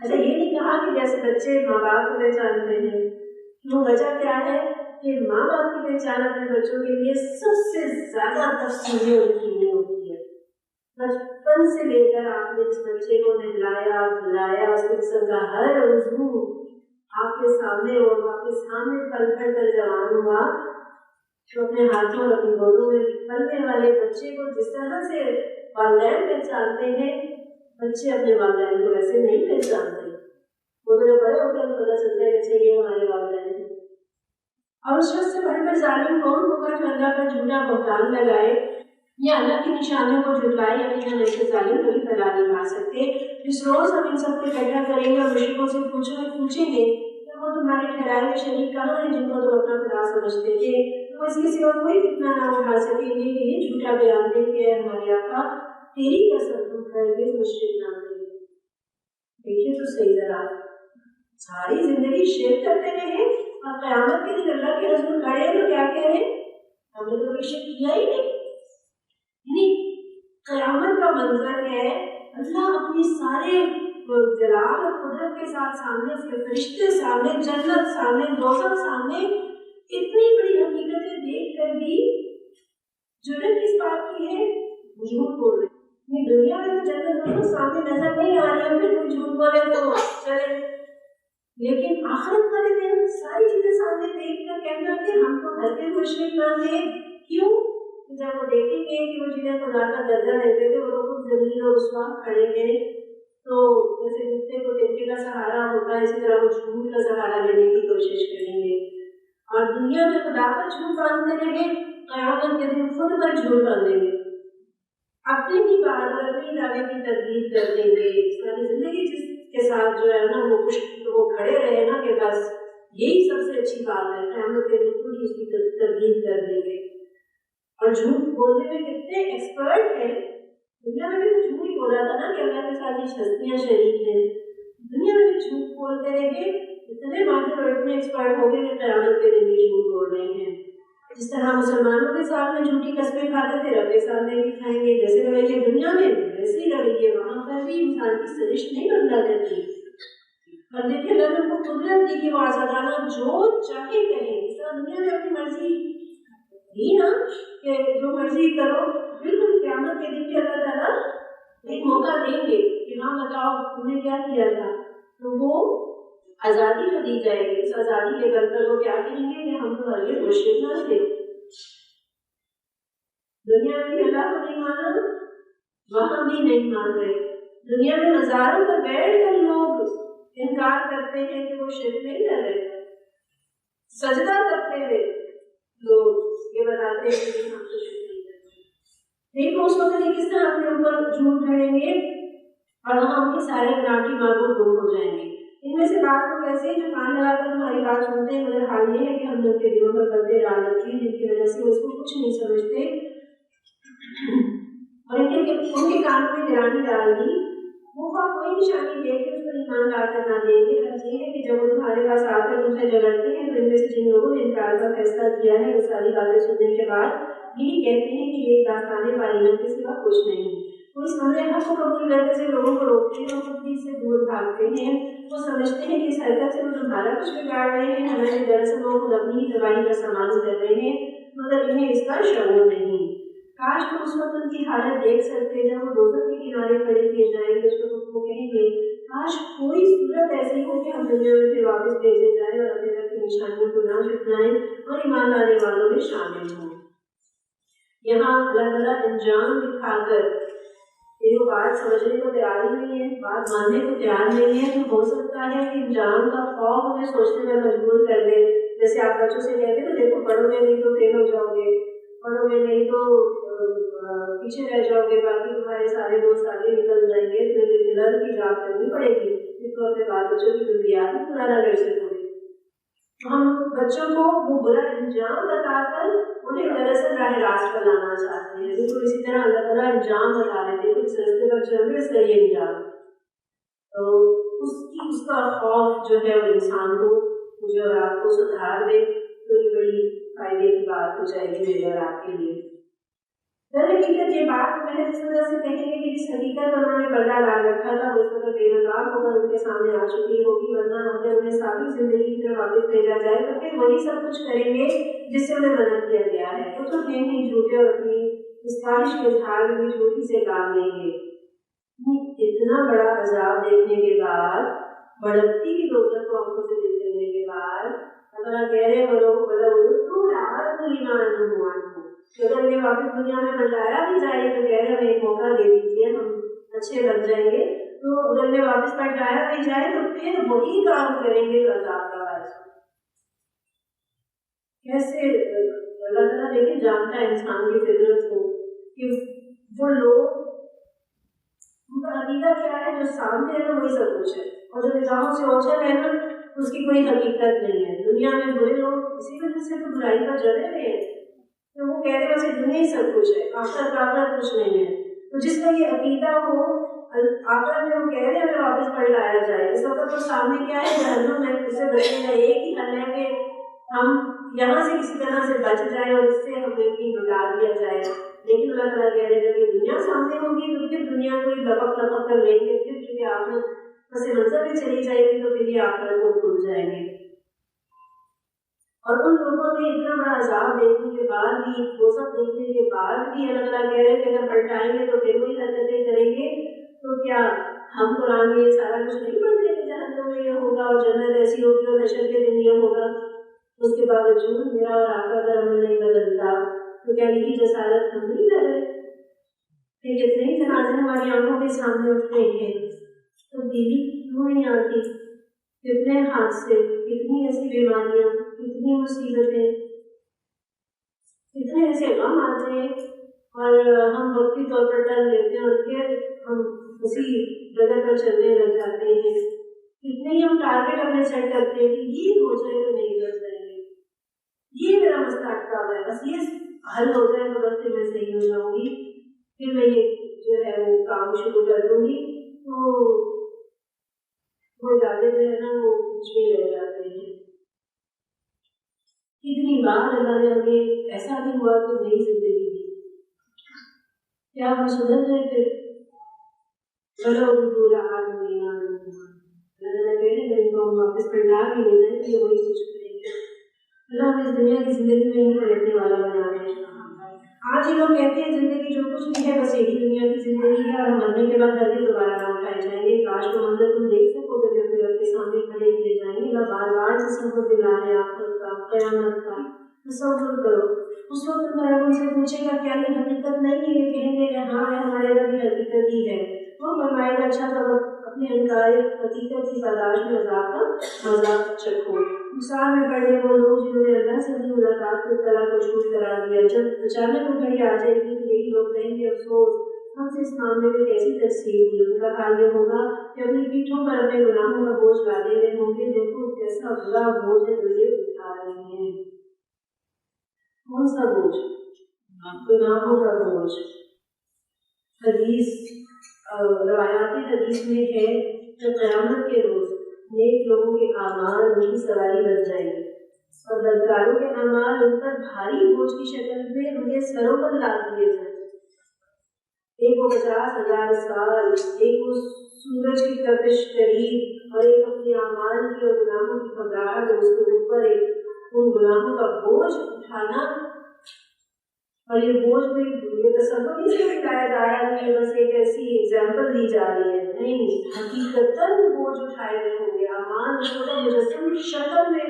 ایسا یہ نہیں کہا کہ جیسے بچے ماں باپ کو پہچانتے ہیں. وہ وجہ کیا ہے کہ ماں باپ کی پہچان اپنے بچوں کے لیے سب سے زیادہ تفصیلی اور یقینی ہوتی ہے. بچپن سے لے کر آپ نے اس بچے کو نہلایا دھلایا، اس قسم کا ہر عضو آپ کے سامنے اور آپ کے سامنے پل پل کر جوان ہوا، جو اپنے ہاتھوں اور اپنی گودوں میں پلنے والے بچے کو جس طرح سے والدین پہچانتے ہیں، بچے اپنے والدین کو ویسے نہیں پہچانتے. وہ تو بڑے ہو کر پتہ چلتا ہے کہ یہ ہمارے والدین ہیں. اور اس شخص سے بڑھ کر ظالم کون ہوگا جو اللہ پر جھوٹا بہتان لگائے یا اللہ کی نشانیوں کو جھٹلائے؟ یقیناً ایسے ظالم کبھی پھیلا نہیں پا سکتے. جس روز ہم ان سب کو اکٹھا کریں گے اور مشرکوں سے پوچھیں گے کہ وہ تمہارے ٹھہرائے ہوئے شریک کہاں ہیں جن کو تم اپنا خدا سمجھتے تھے، تو اس کے سوا کوئی فتنہ نہ اٹھا سکیں گے کہ یہ جھوٹا بیان دے کہ ہمارے آقا تیری قسم تم ہرگز مشرک نہ کریں. دیکھیے تو صحیح ذرا، ساری زندگی شرک کرتے رہے اور قیامت کے دن اللہ کے حضور کھڑے ہیں تو کیا کہہ رہے ہیں؟ ہم نے تو کوئی شرک کیا ہی نہیں. یعنی قیامت کا منظر ہے اللہ اپنے سارے جلال اور قدرت کے ساتھ سامنے، اس کے فرشتے سامنے، جنت سامنے، دوزخ سامنے، اتنی بڑی حقیقتیں دیکھ کر بھی جرأت کس بات کی ہے؟ جھوٹ بول رہے ہیں۔ دنیا میں تو جنت دوزخ سامنے نظر نہیں آ رہی ہے، پھر کوئی جھوٹ بولے تو چلے، لیکن آخرت والے دن ساری چیزیں سامنے دیکھ کر کہنا کہ ہم تو ہرگز مشرک نہ تھے۔ کیوں؟ جب وہ دیکھیں گے کہ وہ جنہیں خدا کا درجہ دیتے تھے وہ لوگ ذلیل اور رسوا کھڑے ہیں، تو جیسے کتے کو ٹیکے کا سہارا ہوتا ہے، اسی طرح وہ جھوٹ کا سہارا لینے کی کوشش کریں گے، اور دنیا میں خدا پر جھوٹ باندھتے رہے، قیامت کے دن خود پر جھوٹ باندھیں گے، اپنی ہی بات اور اپنی دعوے کی تردید کر دیں گے۔ ساری زندگی جس کے ساتھ جو ہے نا وہ کھڑے رہے نا کہ بس یہی سب سے اچھی بات ہے، قیامت کے دن خود ہی اس کی تردید کر دیں گے۔ اور جھوٹ بولنے میں کتنے ایکسپرٹ ہیں، دنیا میں بھی تو جھوٹ ہی بولا تھا نا کہ اللہ کے ساتھ یہ ہستیاں شریک ہیں، دنیا میں بھی جھوٹ بولتے رہے، اتنے ماہر اور اتنے ایکسپرٹ ہو گئے کہ قیامت کے دن بھی جھوٹ بول رہے ہیں۔ جس طرح مسلمانوں کے سامنے جھوٹی قسمیں کھاتے تھے، رب کے سامنے بھی کھائیں گے، جیسے رویے دنیا میں ویسے ہی رویے وہاں پر بھی، انسان کی سرشت نہیں بدلا کرتی۔ اور دیکھیں اللہ نے ان کو قدرت دی کہ وہ آزادانہ جو چاہے کہیں، اس طرح دنیا میں اپنی مرضی دی نا کہ جو مرضی کرو، بالکل قیامت کے دن بھی اللہ تعالیٰ ایک موقع دیں گے کہ ہاں بتاؤ تم نے کیا کیا تھا، تو وہ آزادی جو دی جائے گی، اس آزادی کے بل پر وہ کیا کہیں گے کہ ہم تو ہرگز مشرک نہ تھے۔ دنیا میں بھی اللہ کو نہیں مانا، وہاں بھی نہیں مان رہے۔ دنیا میں مزاروں پر بیٹھ کر لوگ انکار کرتے ہیں کہ وہ شرک نہیں کر رہے، سجدہ کرتے ہوئے لوگ یہ بتاتے ہیں کہ ہم تو شرک نہیں کرتے۔ دیکھو اس وقت یہ کس طرح اپنے اوپر جھوٹ گھڑیں گے اور وہاں ان کے سارے گناہ کی معبود گم ہو جائیں گے۔ ان میں سے بعض لوگ ایسے ہیں جو کان لگا کر ہماری بات سنتے ہیں، مگر حال یہ ہے کہ ہم نے ان کے دلوں پر پردے ڈال رکھے ہیں جن کی وجہ سے وہ اس کو کچھ نہیں سمجھتے، اور ان کے کانوں میں گرانی ڈال دی، وہ کوئی نشانی دے کے اس پر ایمان لا کر نہ دیں گے۔ حد یہ ہے کہ جب وہ تمہارے پاس آ کر تم سے جھگڑتے ہیں تو ان میں سے جن لوگوں نے انکار کا فیصلہ کیا ہے وہ ساری باتیں سننے کے بعد یہی کہتے ہیں کہ یہ داستانیں باریاں کے سوا کچھ نہیں۔ وہ اس امر حق کو قبول کرنے سے لوگوں کو روکتے ہیں اور خود بھی سے دور بھاگتے ہیں۔ وہ سمجھتے ہیں کہ اس حرکت سے وہ تمہارا کچھ بگاڑ رہے ہیں، حالانکہ دراصل وہ خود اپنی ہی تباہی کا سامان کر رہے ہیں، مگر انہیں اس کا شعور نہیں۔ کاش وہ اس وقت ان کی حالت دیکھ سکتے جب وہ دوزخ کے کنارے کھڑے کیے جائیں گے، اس وقت وہ کہیں گے کاش کوئی صورت ایسی ہو کہ ہم دنیا میں پھر واپس بھیجے جائیں اور اپنے رب کی نشانیوں کو نہ جھٹلائیں اور ایمان لانے والوں میں شامل ہوں۔ یہاں اللہ تعالیٰ انجام دکھا کر یہ جو بات سمجھنے کو تیار ہی نہیں ہے، بات ماننے کو تیار نہیں ہے، تو ہو سکتا ہے کہ انجام کا خوف ہمیں سوچنے میں مجبور کر دے۔ جیسے آپ بچوں سے کہتے ہیں نا دیکھو پڑھو گے نہیں تو فیل ہو جاؤ گے، پڑھو گے نہیں تو پیچھے رہ جاؤ گے، باقی تمہارے سارے دوست آگے نکل جائیں گے، پھر ریگولر کی جاب کرنی پڑے گی، اس طور پہ بال بچوں کی کلیات بھی پرانا کر سکو گے۔ ہم بچوں کو وہ برا انجام بتا کر انہیں دراصل راہ راست پر لانا چاہتے ہیں، بالکل اسی طرح اللہ تعالیٰ انجام بتا رہے تھے اس راستے پر چل رہے اس کا یہ انجام، تو اس کا خوف جو ہے وہ انسان کو مجھے اور آپ کو سدھار دے تو یہ بڑی فائدے کی بات ہو جائے گی میرے اور آپ کے لیے۔ در حقیقت یہ بات محض اس وجہ سے کہیں گے کہ جس حقیقت پر انہوں نے پردہ ڈال رکھا تھا وہ اس وقت بے نقاب ہو کر ان کے سامنے آ چکی ہوگی، ورنہ اگر انہیں سابق زندگی کی طرف واپس بھیجا جائے تو پھر وہی سب کچھ کریں گے جس سے انہیں منع کیا گیا ہے۔ وہ تو ہیں ہی جھوٹے اور اپنی اس خواہش کے اظہار میں بھی جھوٹی سے کام لیں گے۔ اتنا بڑا عذاب دیکھنے کے بعد، بڑھتی کی دوزخ کو آنکھوں سے دیکھنے کے بعد اللہ کہہ رہے ہیں لوگ اگر انہیں واپس دنیا میں بچایا بھی جائے تو کہہ رہے ہمیں ایک موقع دے دیجیے، ہم اچھے بن جائیں گے، تو اگر انہیں واپس بچایا بھی جائے تو پھر وہی کام کریں گے جو عذاب کا باعث ہو۔ کیسے اللہ تعالیٰ دیکھیں جانتا ہے انسان کی فطرت کو کہ وہ لوگ ان کا عقیدہ کیا ہے، جو سامنے ہے نا وہی سب کچھ ہے، اور جو نظاموں سے اوچھل ہے نا اس کی کوئی حقیقت نہیں ہے۔ دنیا میں برے لوگ اسی وجہ سے تو برائی پر جڑے ہوئے ہیں، تو وہ کہہ رہے ہیں دنیا ہی سب کچھ ہے، آخرت کچھ نہیں ہے۔ تو جس کا یہ عقیدہ ہو آخرت میں وہ کہہ رہے ہیں ہمیں واپس پلٹایا جائے، اس وقت تو سامنے کیا ہے جہنم ہے، اس سے بچنے کا ایک ہی حل ہے کہ ہم یہاں سے کسی طرح سے بچ جائیں اور اس سے ہمیں بھی بتا دیا جائے۔ لیکن اللہ تعالیٰ کہہ رہے ہیں جب یہ دنیا سامنے ہوگی تو پھر دنیا کو لپک لپک کر لیں گے، پھر چونکہ آخرت پس منظر میں چلی جائے گی تو پھر یہ آخرت کو بھول جائیں گے. اور ان لوگوں نے اتنا بڑا عذاب دیکھنے کے بعد بھی، دوزخ دیکھنے کے بعد بھی اللہ تعالیٰ کہہ رہے ہیں کہ اگر پلٹائیں گے تو پھر وہی حرکتیں کریں گے. تو کیا ہم قرآن میں یہ سارا کچھ نہیں پڑھتے کہ جہنم میں یہ ہوگا اور جنت ایسی ہوگی اور حشر کے دن یہ ہوگا؟ اس کے باوجود میرا اور آپ کا اگر عمل نہیں بدلتا تو کیا یہ جسارت ہم نہیں کر رہے؟ کہ کتنے ہی جنازے ہماری آنکھوں کے سامنے اٹھتے ہیں، تبدیلی کیوں نہیں آتی؟ کتنے حادثے، کتنی ایسی بیماریاں، کتنی مصیبتیں، کتنے ایسے غم آتے ہیں اور ہم وقتی طور پر ٹل لیتے ہیں اور پھر ہم اسی جگہ پر چلنے لگ جاتے ہیں. کتنے ہی ہم ٹارگیٹ اپنے سیٹ کرتے ہیں کہ یہ ہو جائے تو نہیں کر جائیں گے، یہ میرا مسئلہ اٹکا ہوا ہے، بس یہ حل ہو جائے تو بس پھر میں صحیح ہو جاؤں گی، پھر میں یہ جو ہے وہ کام شروع کر دوں گی. تو وہ ارادے جو ہے نا وہ کچھ بھی رہ جاتے ہیں. کتنی بار اللہ نے ہمیں ایسا بھی ہوا تو نئی زندگی دی، کیا ہم سدھر گئے؟ پھر چلو پورا اللہ کہہ رہے ہیں کو ہم واپس پلٹا بھی لے رہے ہیں، وہی کچھ کریں گے. اللہ ہمیں اس دنیا کی زندگی میں ہی پلٹنے والا بنا رہے ہیں. آج ہی لوگ کہتے ہیں زندگی جو کچھ بھی ہے بس یہی دنیا کی زندگی ہے اور مرنے کے بعد ہر دن دوبارہ نہ اٹھائے جائیں گے. کاش کو منظر تم دیکھ سکو گے جب رب کے سامنے کھڑے کیے جائیں گے. اللہ بار بار تصور دلا ہے آخرت کا، قیامت کا. تصور کرو اس وقت تمہارا ان سے پوچھے گا کیا یہ حقیقت نہیں ہے؟ یہ کہیں گے کہ ہاں ہمارے رب کی حقیقت ہی ہے. وہ فرمائے گا اچھا تو اپنے انکار حقیقت کی پاداش میں عذاب کا مذاق چکھو. مثال میں پڑھے وہ لوگ جنہوں نے اللہ سے بھی ملاقات کی طرح کو چھوٹ کرا دیا، جب اچانک وہ گھڑی آ جائے گی تو یہی لوگ کہیں گے افسوس ہم سے اس معاملے میں کیسی تفسیر ہوئی. ان کا حال یہ ہوگا کہ اپنی پیٹھوں پر اپنے گناہوں کا بوجھ لادے ہوئے ہوں گے. دیکھو کیسا برا بوجھ ہے جو یہ اٹھا رہے ہیں. کون سا بوجھ؟ گناہوں کا بوجھ. حدیث روایات حدیث میں ہے کہ قیامت کے روز نیک لوگوں کے اعمال ان کی سواری بن جائیں گے اور بدکاروں کے اعمال ان پر بھاری بوجھ کی شکل میں ان کے سروں پر لاد دیے جائیں. ایک وہ 50,000 سال، ایک وہ سورج کی تپش قریب اور ایک اپنے اعمال کی اور گناہوں کی گھبراہٹ اور اس کے اوپر ایک ان گناہوں کا بوجھ اٹھانا. اور یہ بوجھ میں یہ تصور نہیں سے بتایا جا رہا ہے کہ بس ایک ایسی ایگزامپل دی جا رہی ہے، نہیں، حقیقتاً بوجھ اٹھائے گئے ہوں گے. اعمال مجسم شکل میں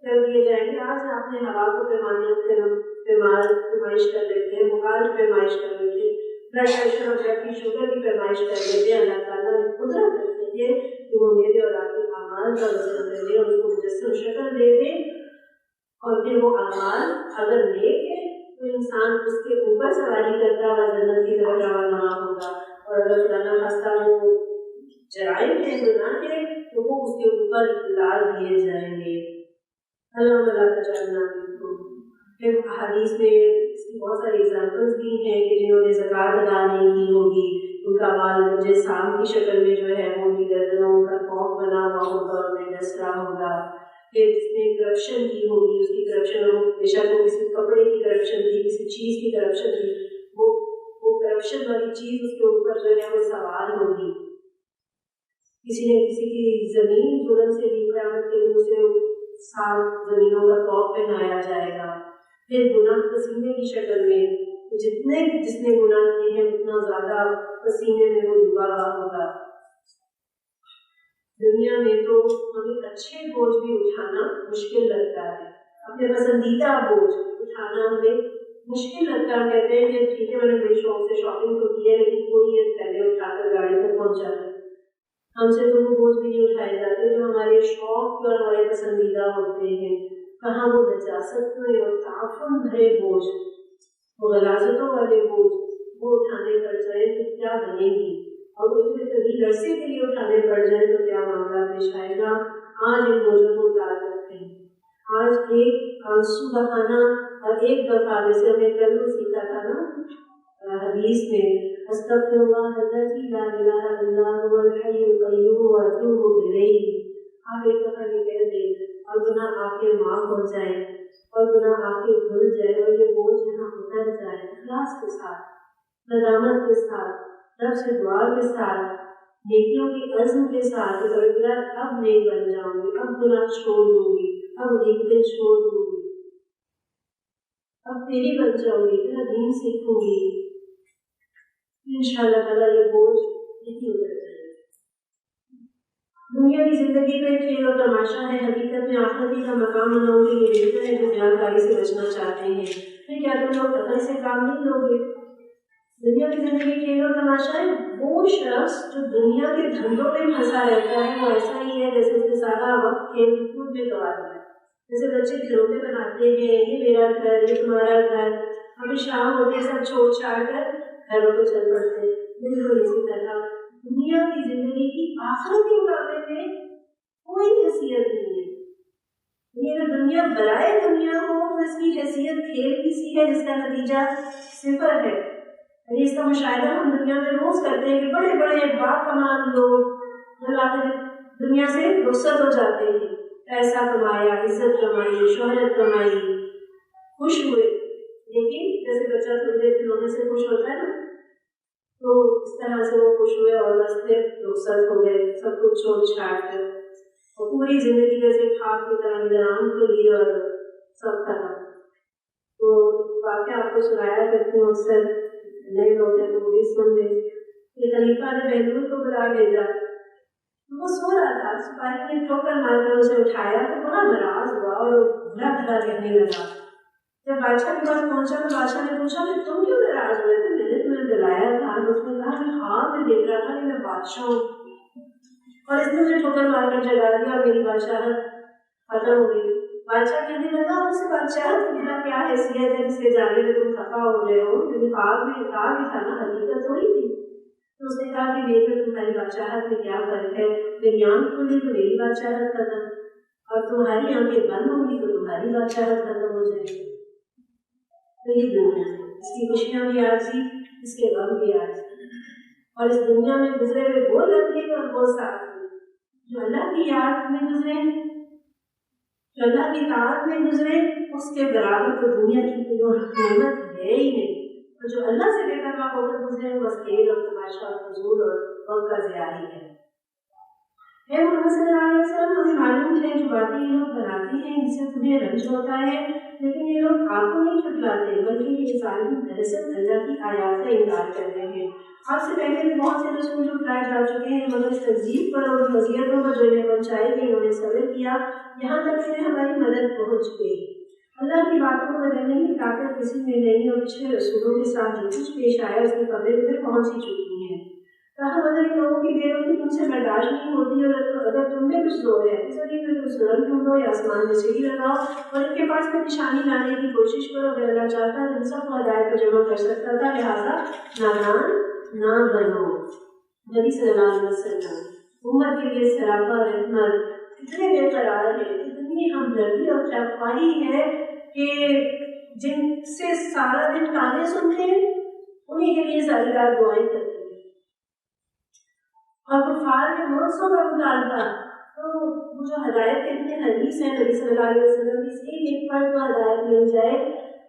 کر دیے جائیں گے. آج آپ نے ہوا کو پیمائش کر لیتے ہیں، بخار کی پیمائش کر لیتے ہیں، بلڈ پریشر اور بلڈ کی شوگر کی پیمائش کر لیتے ہیں. اللہ تعالیٰ نے قدرت رکھتے ہیں کہ وہ میرے اور آپ کے اعمال کا وزن کر دے اور اس کو مجسم شکل دے دے. اور پھر وہ اعمال اگر نیک ہے تو انسان اس کے اوپر سواری کرتا ہوا جنت کی طرف روانہ ہوگا، اور اگر خدا خاصہ وہ جرائم ہے، گناہ ہے، تو وہ اس کے اوپر لاد دیے جائیں گے. اللہ کا چلنا. پھر حدیث میں اس کی بہت ساری ایگزامپلس بھی ہیں کہ جنہوں نے زکوٰۃ ادا نہیں کی ہوگی ان کا مال مجھے سام کی شکل میں جو ہے وہ بھی گردنوں کا خوف بنا ہوا ہوگا، انہیں ڈسرا ہوگا. پھر جس نے کرپشن کی ہوگی اس کی کرپشن بے شک وہ کسی کپڑے کی کرپشن تھی، کسی چیز کی کرپشن تھی، وہ کرپشن والی چیز اس کے اوپر جو ہے وہ سوار ہوگی. کسی نے کسی کی زمین ظلم سے لی، قیامت کے دن اسے 7 زمینوں کا خوف پہنایا جائے گا. پھر گناہ پسینے کی شکل میں جس نے گناہ کیے ہیں اتنا زیادہ پسینے میں وہ ڈوبا ہوا ہوگا. دنیا میں تو ہمیں اچھے بوجھ بھی اٹھانا مشکل لگتا ہے، اپنے پسندیدہ بوجھ اٹھانا ہمیں مشکل لگتا ہے. کہتے ہیں کہ ٹھیک ہے میں نے بڑی شوق سے شاپنگ تو کی ہے لیکن کوئی یہ پہلے اٹھا کر گاڑی تک پہنچا ہے. ہم سے تو وہ بوجھ بھی نہیں اٹھائے جاتے جو ہمارے شوق اور ہمارے پسندیدہ ہوتے ہیں. کہاں وہ نجاست میں اور تعفن بھرے بوجھ، وہ غلاظتوں والے بوجھ وہ اٹھانے پڑ جائے تو کیا بنے گی، اور اس میں کبھی عرصے کے لیے اٹھانے پڑ جائے تو کیا معاملہ پیش آئے گا. آج ان بوجھوں کو اتار کرتے ہیں. آج ایک آنسو بہانا اور ایک دفعہ جیسے ہمیں کل کو سیکھا تھا نا حدیث میں، استغفر اللہ الذی لا الہ الا هو الحی القیوم واتوب الیہ. آپ ایک دفعہ یہ کہہ دیں اور گناہ آپ کے معاف ہو جائے اور گناہ آپ کے دھل جائے اور یہ بوجھ یہاں اتر جائے. اخلاص کے ساتھ، ندامت کے ساتھ، رب سے دعا کے ساتھ نیکیوں کے عزم کے ساتھ اب نیک بن جاؤں گی، اب گناہ چھوڑ دوں گی، اب غیبتیں چھوڑ دوں گی، اب تیری بن جاؤں گی، تیرا دین سیکھوں گی، انشاءاللہ تعالیٰ یہ بوجھ نہیں اتر جائے گا۔ دنیا کی زندگی میں کھیل اور تماشا ہے، حقیقت میں آخرت کا مقام بناؤں گے یہ بہتر ہے جو جانکاری سے بچنا چاہتے ہیں۔ پھر کیا تم لوگ عقل سے کام نہیں لو گے؟ دنیا کی زندگی کھیل اور تماشا ہے، وہ شخص جو دنیا کے دھندوں میں پھنسا رہتا ہے وہ ایسا ہی ہے جیسے اس نے سارا وقت کھیل کود میں گوا دیا۔ جیسے بچے کھلونے بناتے ہیں، یہ میرا گھر، یہ تمہارا گھر، ابھی شام ہوتے سب چھوڑ چھاڑ کر گھروں کو چل پڑتے ہیں۔ بالکل اسی طرح دنیا کی زندگی کی آخرت کے مقابلے میں کوئی حیثیت نہیں ہے۔ یہ اگر دنیا برائے دنیا ہو تو اس کی حیثیت کھیل کی سی ہے جس کا نتیجہ صفر ہے۔ اس کا مشاہدہ ہم دنیا میں روز کرتے ہیں کہ بڑے بڑے باکمال لوگ جب آخر دنیا سے رخصت ہو جاتے ہیں، پیسہ کمایا، عزت کمائی، شہرت کمائی، خوش ہوئے، لیکن جیسے بچہ تھوڑی دیر کھلونے سے خوش ہوتا ہے نا، تو اس طرح سے وہ خوش ہوئے اور بس پھر رخصت ہو گئے سب کچھ چھوڑ چھاڑ کر، اور پوری زندگی جیسے خاک کی طرح نظام کو لیے اور سب ختم۔ تو واقعہ آپ کو سنایا کرتی ہوں، اکثر نئے لوگ ہیں تو وہ بھی سن لیں کہ خلیفہ نے بہلول کو بلا بھیجا، وہ سو رہا تھا، سپاہی نے ٹھوکر مار کر اسے اٹھایا تو بڑا ناراض ہوا اور برا بھلا کہنے لگا۔ جب بادشاہ کے پاس پہنچا تو بادشاہ نے پوچھا کہ تم کیوں ناراض ہوئے تھے؟ میں نے تمہیں بلایا تھا۔ اس نے کہا کہ خواب میں دیکھ رہا تھا کہ میں بادشاہ ہوں اور اس نے مجھے ٹھوکر مار کر جگا دیا اور میری بادشاہت ختم ہو گئی۔ بادشاہ کہنے لگا اس سے بادشاہت کی بنا کیا حیثیت ہے جس کے جانے میں تم خفا ہو رہے ہو؟ میرے خواب میں کہا بھی تھا نا، حقیقت تھوڑی تھی۔ تو اس نے کہا کہ میرے اور تمہاری بادشاہت میں کیا فرق ہے؟ میری آنکھ کھلی تو میری بادشاہت ختم، اور تمہاری آنکھیں بند ہوں گی تو تمہاری بادشاہت ختم ہو جائے گی۔ تو یہ دنیا ہے، اس کی خوشیاں بھی عارضی، اس کے غم بھی عارضی، اور اس دنیا میں گزرے ہوئے وہ لمحے اور وہ ساتھ جو اللہ کی یاد میں گزرے، جو اللہ کی طاعت میں گزرے، اس کے برابر تو دنیا کی کوئی نعمت ہے ہی نہیں، اور جو اللہ سے بے پرواہ ہو کر گزرے وہ بس کھیل اور تماشا اور فضول اور وقت کا ضیاع ہی ہے۔ اے محمد صلی اللہ علیہ وسلم، ہمیں معلوم ہے جو باتیں یہ لوگ بناتے ہیں ان سے تمہیں رنج ہوتا ہے، لیکن یہ لوگ آپ کو نہیں جھٹلاتے بلکہ یہ ظالم دراصل اللہ کی آیات کا انکار کر رہے ہیں۔ آپ سے پہلے بھی بہت سے رسول جھٹلائے جا چکے ہیں، مگر اس تکذیب پر اور اذیتوں پر جو انہیں پہنچائی گئی انہوں نے صبر کیا، یہاں تک کہ ہماری مدد پہنچ گئی۔ اللہ کی باتوں کو بدلنے کی طاقت کسی میں نہیں، اور پچھلے رسولوں کے ساتھ جو کچھ پیش آیا اس کی خبریں تمہیں پہنچ ہی چکی ہیں۔ تاہم اگر ان لوگوں کی بےرحمی تم سے برداشت نہیں ہوتی اور اگر تم میں کچھ زور ہے تو زمین میں کچھ ظلم ڈھونڈو یا آسمان میں سیڑھی لگاؤ اور ان کے پاس میں نشانی لانے کی کوشش کرو۔ اگر اللہ چاہتا ہے تو سب کو ہدایت پر جمع کر سکتا تھا، لہٰذا نادان نہ بنو۔ نبی صلی اللہ علیہ وسلم امت کے لیے سراپا رحمت، اتنے بے قرار ہے، اتنی ہمدردی اور خیرخواہی ہے کہ جن سے سارا دن تانے سنتے ہیں انہیں کے لیے ساری رات دعائیں کرتے ہیں، اور کفار کے مرسوں کا مطالبہ تو وہ جو ہدایت کے اتنے حدیث ہیں نبی صلی اللہ علیہ وسلم کی، سے ایک پر تو ہدایت مل جائے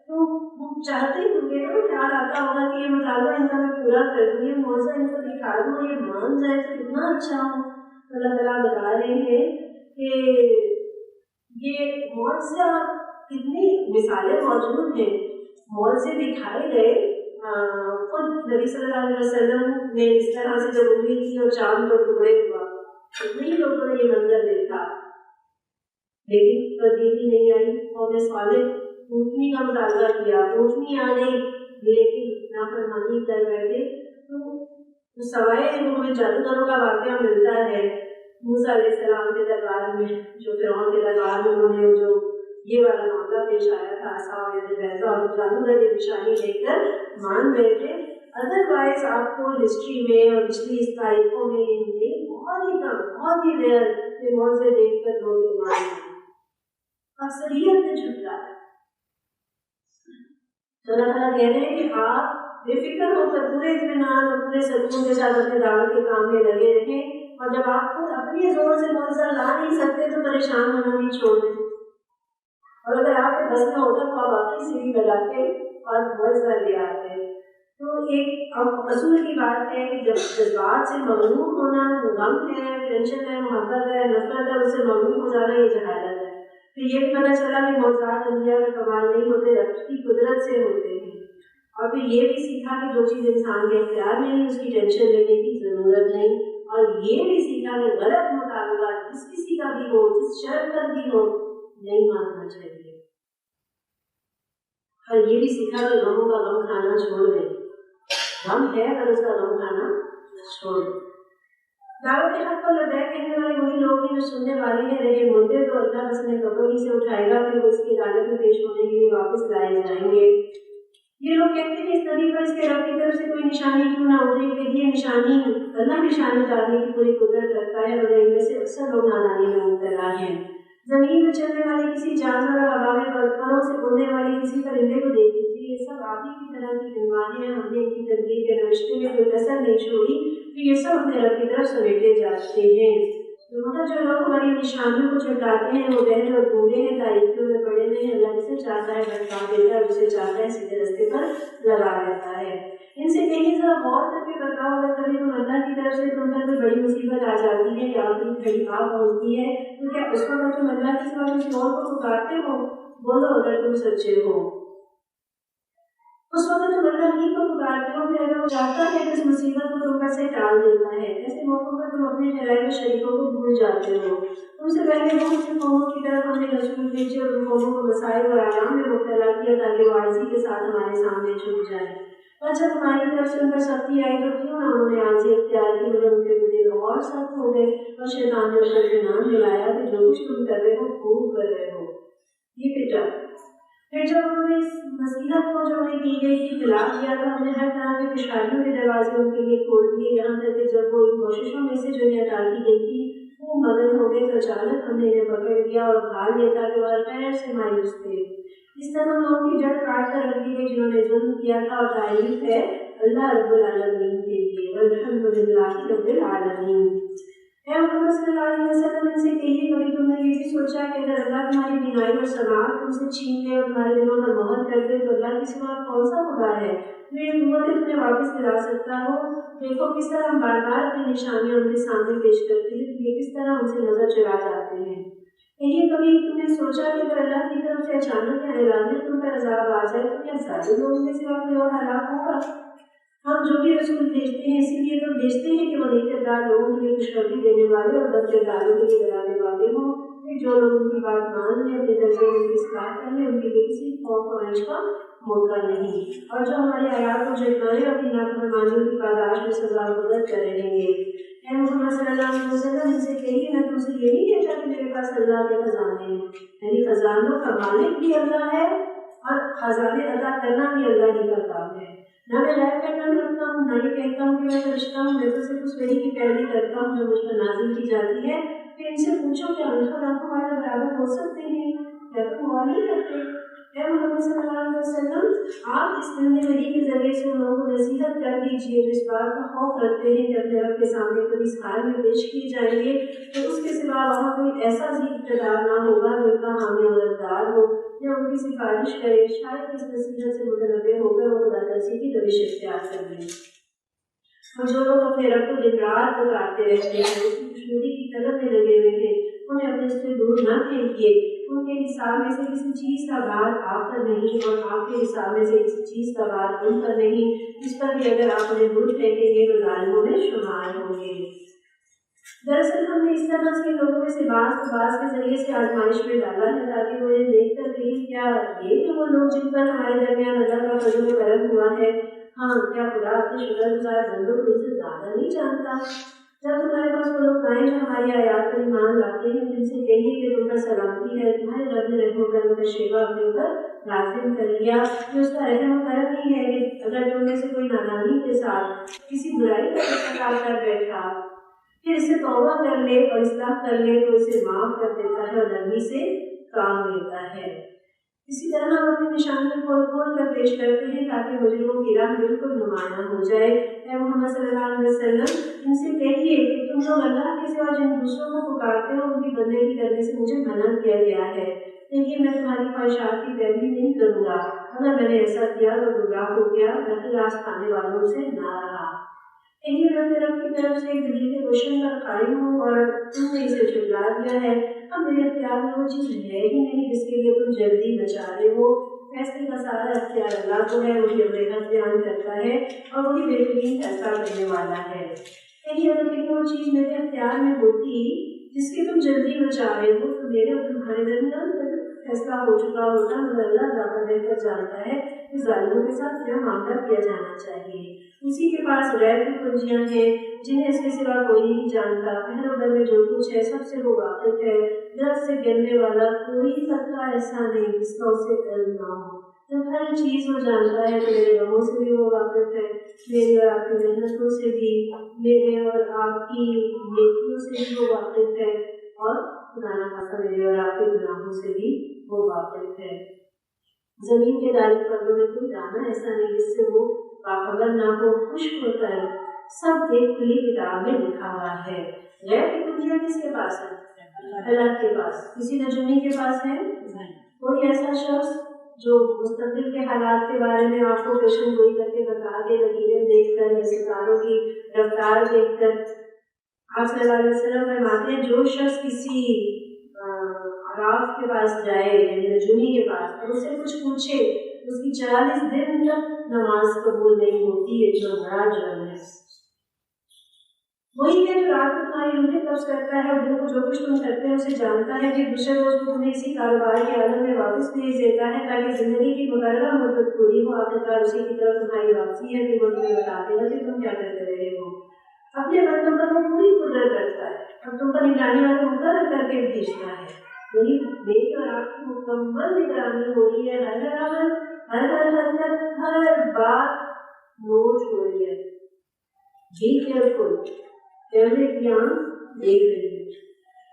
تو وہ چاہتے ہوں گے نا، خیال آتا ہوگا کہ یہ مطالبہ ان کا میں پورا کر دوں، یہ موضوع ان کو دکھا دوں، یہ مان جائے تو کتنا اچھا ہو۔ اللہ تعالیٰ بتا رہے ہیں کہ یہ معجزہ کتنی مثالیں موجود ہیں، معجزے دکھائے گئے، خود نبی صلی اللہ علیہ وسلم نے اس طرح سے جب انگلی کی اور چاند کو ٹکڑے ہوا، اتنے لوگوں نے یہ منظر دیکھا لیکن تبدیلی نہیں آئی۔ قوم صالح اونٹنی کا مطالبہ کیا، اونٹنی آ گئی لیکن نافرمانی کر بیٹھے۔ تو سوائے وہ ہمیں جادوگروں کا واقعہ ملتا ہے موسیٰ علیہ السلام کے دربار میں، جو فرعون کے دربار میں انہوں نے جو یہ والا معاملہ پیش آیا تھا، عصا اور ید بیضا، اور جادوگر یہ نشانی دیکھ کر مان گئے تھے۔ ادروائز آپ کو ہسٹری میں اور پچھلی اس تاریخوں میں بہت ہی کم، بہت ہی ریئر یہ معجزے دیکھ کر لوگ ایمان لائے، اکثریت نے جھٹلا ہے۔ تو اللہ تعالیٰ کہہ رہے ہیں کہ آپ بے فکر ہو کر پورے اطمینان اور پورے سکون کے ساتھ اپنے دعوت کے کام میں لگے رہیں، اور جب آپ خود اپنی زور سے معجزہ لا نہیں سکتے تو پریشان ہونا بھی چھوڑ دیں، اور اگر آپ کے بس میں ہوتا تو آپ واقعی سیڑھی لگاتے اور معجزہ لے آتے۔ تو ایک اصول کی بات ہے کہ جب جذبات سے مغلوب ہونا، غم ہے، ٹینشن ہے، محبت ہے، نفرت ہے، اس سے مغلوب ہو جانا، یہ جہالت ہے۔ پھر یہ بھی پتہ چلا کہ معجزات انبیاء کا کمال نہیں ہوتے، رب کی قدرت سے ہوتے ہیں۔ اور پھر یہ بھی سیکھا کہ جو چیز انسان کے اختیار میں نہیں اس کی ٹینشن لینے کی ضرورت نہیں، اور یہ بھی سیکھا کہ غلط مطالبات جس کسی کا بھی ہو، جس شرط پر بھی ہو، نہیں ماننا چاہیے۔ اور یہ بھی سیکھا کہ غموں کا غم کھانا چھوڑ دیں، غم ہے پر اس کا غم کھانا چھوڑ دیں۔ دعوت حق پر لبیک کہنے والے وہی لوگ ہیں جو سننے والے ہیں، رہے مردے تو اللہ بس نے قبروں ہی سے اٹھائے گا، پھر وہ اس کی عدالت میں پیش ہونے کے لیے واپس لائے جائیں گے۔ یہ لوگ کہتے ہیں اس نبی پر اس کے رب کی طرف سے کوئی نشانی کیوں نہ اتری، کہ یہ نشانی اللہ نشانی اتارنے کی پوری قدرت رکھتا ہے، مگر ان میں سے اکثر لوگ نادانی میں مبتلا ہیں۔ زمین میں چلنے والے کسی جانور اور ہوا میں پروں سے اڑنے والے کسی پرندے کو دیکھ لیجیے، یہ سب آپ ہی کی طرح کی عنوانیں ہیں، ہم نے ان کی تدبیر کے نوشتے میں کوئی کسر نہیں چھوڑی، کہ یہ سب اپنے رب کی طرف سمیٹے جاتے ہیں۔ مگر جو لوگ ہماری نشانیوں کو چٹاتے ہیں وہ بہرے اور گونگے ہیں، تاریکیوں میں پڑے ہوئے ہیں، اللہ جسے چاہتا ہے بھٹکا دیتا ہے، اسے چاہتا ہے سیدھے راستے پر لگا دیتا ہے۔ ان سے کہیں ذرا غور کر کے بتاؤ، اگر کبھی تم اللہ کی طرف سے تم پر کوئی بڑی مصیبت آ جاتی ہے یا کوئی گھڑی آ پہنچتی ہے تو کیا اس وقت تم اللہ کے سوا کسی اور کو پکارتے ہو؟ بولو اگر تم سچے ہو، اس وقت تم اللہ ہی کو پکارتے ہو، پھر اگر وہ چاہتا ہے کہ اس مصیبت کو تم پر سے ٹال دیتا ہے۔ ایسے موقعوں پر تم اپنے شرائع و شریکوں کو بھول جاتے ہو۔ تم سے پہلے بہت سے قوموں کی طرف ہم نے رسول بھیجے اور ان قوموں کو مسائل اور آرام میں مبتلا کیا تاکہ وہ عاجزی کے ساتھ ہمارے سامنے جھک جائیں۔ اور جب ہماری طرف سے ان پر سختی آئی تو کیوں نہ انہوں نے عاجزی اختیار کی، مگر ان کے دل اور سخت ہو گئے اور شیطان نے ان پر نام دلایا کہ جو کچھ تم کر رہے ہو خوب کر رہے ہو۔ یہ پٹا پھر جب انہوں نے اس نصیحت کو جو انہیں کی گئی تھی پلا دیا تو ہم نے ہر طرح کی خوشحالیوں کے دروازے ان کے لیے کھول دیے، یہاں تک کہ جب وہ ان کوششوں میں سے جو انہیں ٹالی گئی تھی وہ مدد ہو گئے تو اچانک ہم نے انہیں پکڑ لیا اور بھال لیا تاکہ وہ خیر سے مایوس تھے۔ اس طرح لوگوں کی جڑ کاٹ کر رکھ دی گئی جنہوں نے ظلم کیا تھا، اور تعریف ہے اللہ رب العالمین کے لیے، والحمدللہ رب العالمین۔ اے محمد صلی اللہ علیہ وسلم، ان سے کہیے کبھی تم نے یہ بھی سوچا کہ اگر اللہ تمہاری بینائی اور سماعت تم سے چھین لے اور تمہارے دلوں پر مہر کر دے تو اللہ کے سوا کون سا خدا ہے میری قوتیں تمہیں واپس دلا سکتا ہو؟ دیکھو کس طرح ہم بار بار اپنی نشانیاں ان کے سامنے پیش کرتے ہیں، یہ کس طرح ان سے نظر چرا جاتے ہیں۔ کہیں کبھی تم نے سوچا کہ اگر اللہ کی طرف سے اچانک یا اعلانیہ تم پر عذاب آ جائے تو کیا سارے لوگوں کے سوا کوئی اور ہلاک ہوگا؟ ہم جو بھی رسول بھیجتے ہیں اسی لیے تو بھیجتے ہیں کہ وہ نیک کردار لوگوں کے لیے خوشخبری دینے والے اور بد کرداروں کے لیے ڈرانے والے ہوں، کہ جو لوگ ان کی بات مان لیں اپنے درجے میں اصلاح کر لیں، ان کے لیے کسی خوف و رنج کا موقع نہیں، اور جو ہماری آیات کو جھٹلائیں اپنی نافرمانیوں کی پاداش میں سزا مقرر کر رہیں گے۔ اے محمد صلی اللہ علیہ وسلم، ان سے کہیے میں تم سے یہ نہیں کہتا کہ میرے پاس اللہ کے خزانے ہیں، یعنی خزانوں کا مالک بھی اللہ ہے اور خزانے عطا کرنا بھی اللہ ہی کا کام ہے۔ نہ میں غیر کا کام رکھتا ہوں، نہ یہ کہتا ہوں کہ میں فرشتہ ہوں، میں تو صرف اس وحی کی پیروی کرتا ہوں جو مجھ پر نازل کی جاتی ہے۔ پھر ان سے پوچھو کہ اللہ آپ ہمارا برابر ہو سکتے ہیں یا تم اور نہیں کرتے؟ اے محمد صلی اللہ علیہ وسلم، آپ اس علم وحی کے ذریعے سے ان لوگوں کو نصیحت کر دیجیے جو اس بات کا خوف رکھتے ہیں کہ اپنے رب کے سامنے کبھی اس حال میں پیش کیے جائیں گے تو اس کے سوا وہاں کوئی ایسا اقتدار نہ ہوگا جو ان کا حامی و مددگار ہو یا ان کی سفارش کرے، شاید اس نصیحت سے متنبع ہو کر وہ خدا ترسی کی روش اختیار کر لیں۔ اور جو لوگ اپنے رب کو دن رات پکارتے رہتے ہیں، اس کی خوشنودی کی طلب میں لگے ہوئے ہیں، انہیں اپنے سے دور نہ پھینکیے۔ ان کے حساب میں سے کسی چیز کا بار آپ پر نہیں اور آپ کے حساب میں سے کسی چیز کا بار ان پر نہیں، جس پر بھی اگر آپ انہیں دور پھینکیں گے تو ظالموں میں شمار ہوں گے۔ دراصل ہم نے اس طرح سے لوگوں میں سے بعض کو بعض کے ذریعے سے آزمائش میں ڈالا ہے تاکہ وہ یہ دیکھ کر کہیں کیا یہ کہ وہ لوگ جن پر ہمارے درمیان اللہ کا فضل و کرم ہوا ہے، ہاں کیا خدا اپنے شکر گزار بندوں کو ان سے زیادہ نہیں جانتا؟ جب تمہارے پاس وہ لوگ آئیں جو ہماری آیات پر ایمان لاتے ہیں، جن سے کہیے کہ تم پر سلامتی ہے، تمہارے رب نے رحم و کرم کا شیوا اپنے اوپر لازم کر لیا، یہ اس کا رحم و کرم ہی ہے کہ اگر تم میں سے کوئی نادانی کے ساتھ کسی برائی کا ارتکاب کر بیٹھا پھر اسے توبہ کر لے اور اصلاح کر لے تو اسے معاف کر دیتا ہے اور نرمی سے کام لیتا ہے۔ اسی طرح ہم اپنی نشانیاں کھول کھول کر پیش کرتے ہیں تاکہ مجرموں کی راہ بالکل نمایاں ہو جائے۔ اے محمد صلی اللہ علیہ وسلم، ان سے کہیے کہ تم لوگ اللہ کے سوا جن دوسروں کو پکارتے ہو ان کی بندگی کرنے سے مجھے منع کیا گیا ہے۔ دیکھیے میں تمہاری خواہشات کی پیروی نہیں کروں گا، اگر میں نے ایسا کیا تو گمراہ ہو گیا، میں تو راست پانے والوں سے نہ رہا۔ یہی رب رب کی طرف سے ایک دلیل روشن پر قائم ہوں اور تم نے اسے جھٹلا دیا ہے۔ اب میرے اختیار میں وہ چیز ہے ہی نہیں جس کے لیے تم جلدی مچا رہے ہو۔ فیصلے کا سارا اختیار اللہ کو ہے، وہی اپنے حق بیان کرتا ہے اور وہی بہترین فیصلہ کرنے والا ہے۔ یہی اگر کہ وہ چیز میرے اختیار میں ہوتی جس کی تم جلدی مچا رہے ہو تو میرے اور تمہارے درمیان فیصلہ ہو چکا ہوتا، مگر اللہ زیادہ بہتر جانتا ہے کہ ظالموں کے ساتھ کیا معاملہ کیا جانا چاہیے۔ اسی کے پاس غیب کی کنجیاں ہیں جنہیں اس کے سوا کوئی نہیں جانتا، پہلو در میں جو کچھ ہے سب سے وہ واقف ہے، درخت سے گرنے والا کوئی پتا ایسا نہیں جس کا اسے علم نہ ہو۔ جب ہر چیز وہ جانتا ہے تو میرے غموں سے بھی وہ واقف ہے، میری اور آپ کی محنتوں سے بھی، میرے اور آپ کی نیکیوں سے بھی وہ واقف ہے، اور خدا نہ خاصا میرے اور آپ کے گناہوں سے بھی وہ واقف ہے۔ زمین کے دائیں پردوں میں کوئی دانہ ایسا نہیں جس سے وہ باخبر نہ ہو۔ خشک ہو کر سب ایک کھلی کتاب میں لکھا ہوا ہے۔ غیب کی کنجیاں کس کے پاس ہے؟ اللہ کے پاس۔ کسی نجومی کے پاس ہے؟ کوئی ایسا شخص جو مستقبل کے حالات کے بارے میں آپ کو پیشن گوئی کر کے بتا دے، لکیریں دیکھ کر یا ستاروں کی رفتار دیکھ کر؟ آپ صلی اللہ علیہ وسلم فرماتے ہیں جو شخص کسی عراف کے پاس جائے یعنی نجومی کے پاس اور اس سے کچھ پوچھے اس کی 40 دن تک نماز قبول نہیں ہوتی ہے، جو بڑا جرم ہے۔ وہی ہے جو رات کو تمہاری روحیں قبض کرتا ہے اور دن کو جو کچھ تم کرتے ہیں اسے جانتا ہے، پھر دوسرے روز کو تمہیں اسی کاروبار کے عالم میں واپس بھیج دیتا ہے تاکہ زندگی کی مقررہ مدت پوری ہو، آخرکار اسی کی طرف تمہاری واپسی ہے، پھر وہ تمہیں بتاتے ہیں کہ تم کیا کرتے رہے ہو۔ اپنے بندوں پر وہ پوری قدرت رکھتا ہے اور تم پر نگرانی والے مقرر کر کے بھیجتا ہے۔ یعنی میری اور آپ کی مکمل نگرانی ہو رہی ہے، ہر عمل، ہر حرکت، ہر بات نوٹ ہو رہی ہے۔ بی کیئرفل، کیمرے کی آنکھ دیکھ رہی ہے،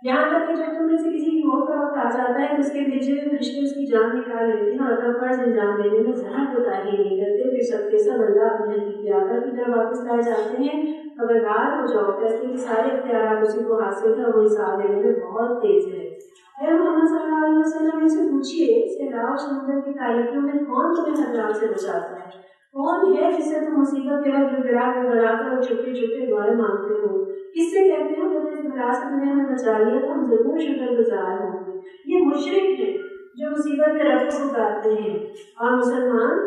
یہاں تک کہ جب تم میں سے کسی کی موت کا وقت آ جاتا ہے تو اس کے بھیجے ہوئے فرشتے اس کی جان نکال لیتے ہیں اور اپنا فرض انجام دینے میں ذرا کوتاہی نہیں کرتے، پھر سب کے سب اللہ اپنے حقیقی آقا کی طرف واپس لائے جاتے ہیں۔ خبردار ہو جاؤ، فیصلے کے سارے اختیارات اسی کو حاصل ہے، وہ حساب لینے میں بہت تیز ہے۔ اے محمد صلی اللہ علیہ وسلم ان سے پوچھیے سیلاب سمندر کی تاریکیوں میں کون تمہیں خطرات سے بچاتا ہے؟ کون ہے جس سے تم مصیبت کے وقت گڑا کر اور چھپے چھپے دعائیں مانگتے ہو؟ کس سے کہتے ہو تم نے اس بلا سے دنیا میں بچا لیا تو ہم ضرور شکر گزار ہوں گے۔ یہ مشرک ہیں جو مصیبت میں رب کو پکارتے ہیں، اور مسلمان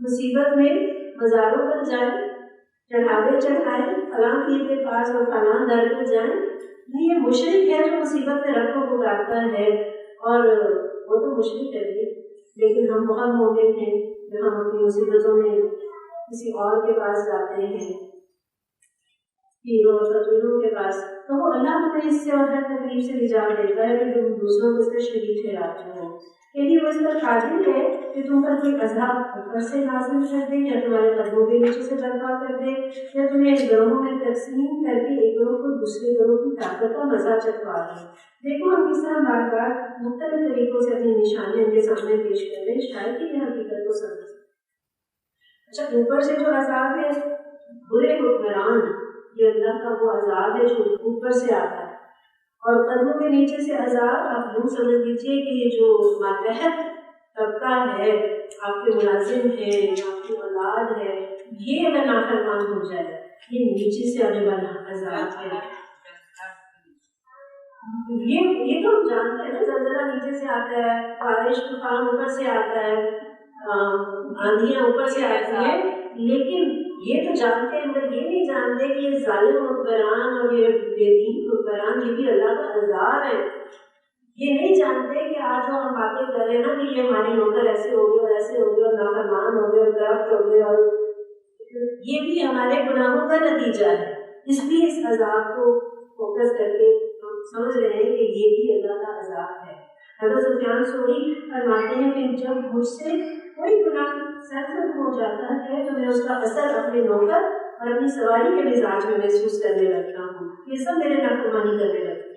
مصیبت میں مزاروں پر جائیں، چڑھاوے چڑھائیں، فلاں پیر کے پاس اور فلاں در پر جائیں۔ یہ مشرک ہے جو مصیبت میں رب کو پکارتا ہے، اور وہ تو مشرک ہے، لیکن ہم بہت مومن ہیں جو ہم اپنی مصیبتوں میں کسی اور کے پاس جاتے ہیں، پیروں اور فقیروں کے پاس، تو وہ اللہ تمہیں اس سے اور ہر تکلیف سے نجات دیتا ہے کہ تم دوسروں کو اس کا شریک ٹھہراتے ہو۔ یعنی وہ اس پر قادر ہے کہ تم پر کوئی عذاب اوپر سے نازل کر دے یا تمہارے قدموں کے نیچے سے برپا کر دے یا تمہیں گروہوں میں تقسیم کر کے ایک گروہ کو دوسرے گروہ کی طاقت کا مزہ چکھوا دے۔ دیکھو ہم کس طرح بار بار مختلف طریقوں سے اپنی نشانیاں ان کے سامنے پیش کر رہے ہیں، شاید کہ یہ حقیقت کو سمجھ۔ اچھا، اوپر سے جو عذاب ہے برے حکمران، یہ اللہ کا وہ عذاب ہے جو اوپر سے آتا ہے، اور قدموں کے نیچے سے عذاب آپ یوں سمجھ لیجیے کہ یہ جو ماتحت طبقہ ہے، آپ کے ملازم ہیں، آپ کی اولاد ہے، یہ اگر نافرمان ہو جائے یہ نیچے سے آنے والا عذاب ہے۔ یہ تو ہم جانتے ہیں نا، زلزلہ نیچے سے آتا ہے، بارش طوفان اوپر سے آتا ہے، آندھیاں اوپر سے آتی ہیں، لیکن یہ تو جانتے ہیں مگر یہ نہیں جانتے کہ یہ ظالم حکمران اور یہ بے دین حکمران یہ بھی اللہ کا عذاب ہے۔ یہ نہیں جانتے کہ آج جو ہم باتیں کر رہے ہیں نا کہ یہ ہمارے نوکر ایسے ہو گئے اور ایسے ہو گئے اور نافرمان ہو گئے اور کرپٹ ہو گئے، اور یہ بھی ہمارے گناہوں کا نتیجہ ہے۔ اس لیے اس عذاب کو فوکس کر کے ہم سمجھ رہے ہیں کہ یہ بھی اللہ کا عذاب ہے۔ حضرت سفیان ثوری فرماتے ہیں کہ جب مجھ سے کوئی گناہ سرزد ہو جاتا ہے تو میں اس کا اثر اپنے نوکر اور اپنی سواری کے مزاج میں محسوس کرنے لگتا ہوں، یہ سب میرے نافرمانی کرنے لگتے ہیں۔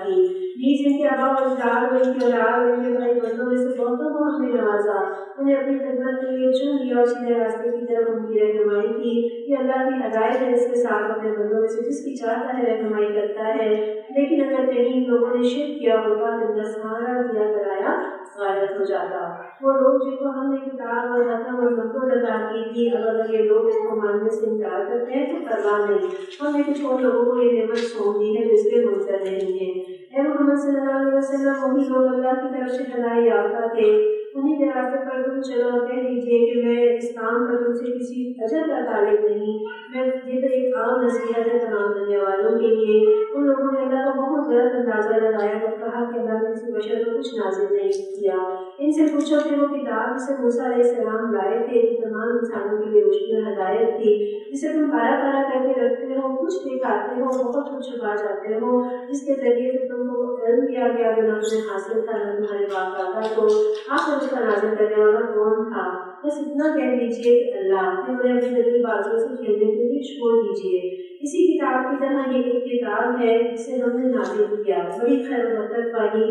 کی، نیز ان کے آبا و اجداد و ان کے اولاد و ان کے بھائی بندوں میں سے بہتوں کو ہم نے نوازا، انہیں اپنی خدمت کے لیے چن لیا اور سیدھے راستے کی طرف ان کی رہنمائی کی۔ یہ اللہ کی ہدایت ہے، اس کے ساتھ اپنے بندوں میں سے جس کی چاہتا ہے رہنمائی کرتا ہے۔ لیکن اگر کہیں ان لوگوں نے شرک کیا ہوتا تو ان کا سہارا دیا کرایا غارت ہو جاتا۔ وہ لوگ جن کو ہم نے کتاب اور حکم اور نبوت عطا کی تھی، اگر یہ لوگ اس کو ماننے سے انکار کرتے ہیں تو پرواہ نہیں، ہم نے کچھ اور لوگوں کو یہ نعمت سونپ دی ہے جو اس کے منکر نہیں ہیں۔ اے محمد صلی اللہ علیہ وسلم، وہی لوگ اللہ کی طرف سے ہدایت یافتہ تھے، انہیں کے راستے پر تم چلو اور کہہ دیجیے کہ میں اس کام کا تم سے کسی اجر کا طالب نہیں، یہ تو ایک عام نصیحت ہے تمام دنیا والوں کے لیے۔ ان لوگوں نے اللہ کا بہت غلط اندازہ لگایا اور کہا کہ اللہ نے کسی بشر کو کچھ نازل نہیں کیا۔ ان سے پوچھو کہ وہ کتاب جسے موسیٰ علیہ السلام لائے تھے، جو تمام انسانوں کے لیے روشنی اور ہدایت تھی، جسے تم پارا پارا کر کے رکھتے ہو، کچھ دکھاتے ہو، بہت کچھ چھپا جاتے ہو، جس کے ذریعے سے تم کو علم دیا گیا جو نہ تمہیں حاصل تھا نہ تمہارے باپ دادا کو، آخر اس کا نازل کرنے والا کون تھا؟ بس اتنا کہہ دیجیے کہ اللہ، پھر انہیں اپنی دلی بازوں سے کھیلنے کے لیے چھوڑ دیجیے۔ اسی کتاب کی طرح یہ ایک کتاب ہے جسے ہم نے نازل کیا، بڑی خیر و برکت والی،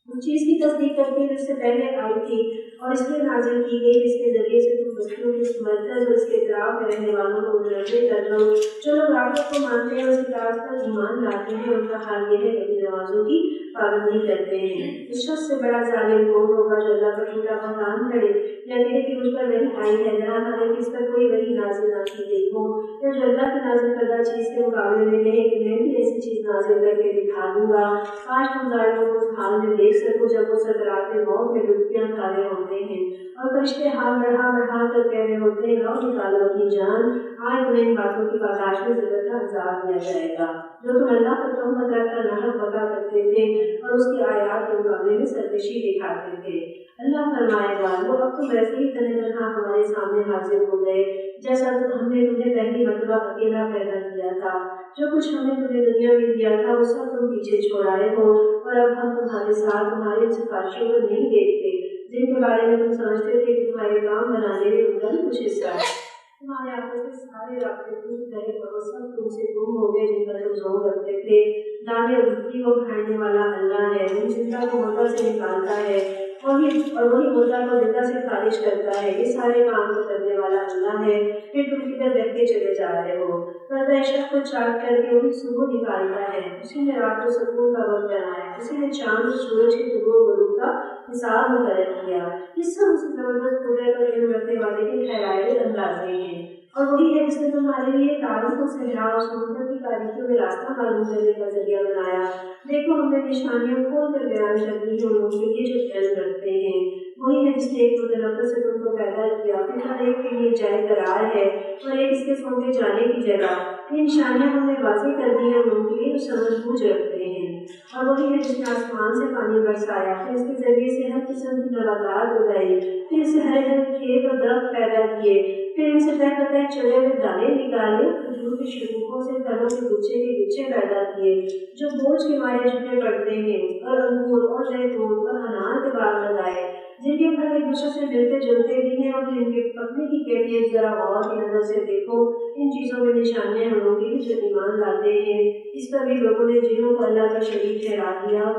اس چیز کی تصدیق کرتی ہے جس سے پہلے آئی تھی، اور اس لیے نازل کی گئی جس کے ذریعے سے تم بچوں کے اس مرکز اور اس کے اطراف میں رہنے والوں کو متوجہ کر دو۔ جو لوگ آخرت کو مانتے ہیں اور اس کتاب پر ایمان لاتے ہیں، ان کا حال یہ ہے کہ اپنی نمازوں کی پابندی کرتے ہیں۔ اس شخص سے بڑا ظالم کون ہوگا جو اللہ پر جھوٹا بہتان کرے یا کہے کہ مجھ پر وحی آئی ہے جہاں اس پر کوئی وحی نازل نہ کی گئی ہو، یا جو اللہ کی نازل کردہ چیز کے مقابلے میں کہے کہ میں بھی ایسی چیز نازل کر کے دکھا دوں گا۔ کاش تم ظالموں کو اس حال میں دیکھ سکو جب وہ سکرات موت میں ڈبکیاں کھا رہے ہوتے ہیں اور فرشتے ہاتھ بڑھا بڑھا کر کہہ رہے ہوتے ہیں لو نکالو اپنی جان، آج تمہیں ان باتوں کی پاداش میں ضرورت کا عذاب دیا جائے گا جو تم اللہ پر تہمت رکھ کر ناحق بتا کرتے تھے اور اس کی آیات کے مقابلے میں سرکشی دکھاتے تھے۔ اللہ فرمائے گا وہ اب تم ویسے ہی تنہا ہمارے سامنے حاضر ہو گئے جیسا ہم نے تمہیں پہلی مرتبہ اکیلا پیدا کیا تھا۔ جو کچھ ہم نے تمہیں دنیا میں دیا تھا وہ سب تم پیچھے چھوڑائے ہو، اور اب ہم تمہارے ساتھ تمہاری سفارشوں کو نہیں دیکھتے جن کے بارے میں تم سمجھتے تھے کہ تمہارے کام بنانے میں ان کا بھی کچھ حصہ ہے۔ تمہارے آپس کے سارے رابطے ٹوٹ گئے اور وہ سب تم سے گم ہو گئے جن پر تم زور رکھتے تھے۔ دانے اور مٹی کو کھانے والا اللہ ہے، وہ زندہ کو مردہ سے نکالتا ہے اور وہی مردہ کو زندہ سے خارج کرتا ہے۔ یہ سارے کام کو کرنے والا اللہ ہے۔ پھر تم کدھر بہتے چلے جا رہے ہو؟ پردہ شب کو چاک کر کے وہی صبح نکالتا ہے، اسی نے رات کو سکون کا وقت بنایا، اسی نے چاند اور سورج کے طلوع و غروب کا حساب مقرر کیا۔ یہ سب اسی زبردست قدرت اور علم رکھنے والے کے ٹھہرائے ہوئے اندازے ہیں، اور وہی ہے جس نے تمہارے لیے تاروں کو صحرا اور سمندر کی تاریکیوں میں راستہ معلوم کرنے کا ذریعہ بنایا۔ دیکھو ہم نے نشانیاں کھول کر بیان کر دی ہیں ان لوگوں کے لیے جو علم رکھتے ہیں۔ وہی ہے جس نے ایک متنفس سے تم کو پیدا کیا، پھر ہر ایک کے لیے جائے قرار ہے اور ایک اس کے سونپے جانے کی جگہ۔ یہ نشانیاں ہم نے واضح کر دی ہیں ان لوگوں کے لیے جو سمجھ بوجھ رکھتے ہیں۔ اور وہی ہے جس نے آسمان سے پانی برسایا، پھر اس کے ذریعے سے ہر قسم کی نباتات اگائی، پھر اس سے ہرے ہرے کھیت اور درخت پیدا کیے، پھر ان سے تہ بتہ چڑھے ہوئے دانے نکالے، کھجور کے شاخوں سے پھلوں کے گچھے کے گچھے پیدا کیے جو بوجھ کے مارے جھکے پڑتے ہیں، اور انگور اور زیتون اور انار کے باغ لگائے جن کے پھل ایک دوسرے سے ملتے جلتے بھی ہیں، اور جن کے پکنے کی کیفیت ذرا غور کی نظر سے دیکھو۔ ان چیزوں میں نشانیاں ہم لوگوں کی جو ایمان لاتے ہیں۔ اس پر بھی لوگوں نے جنوں کو اللہ کا شریک ٹھہرا دیا،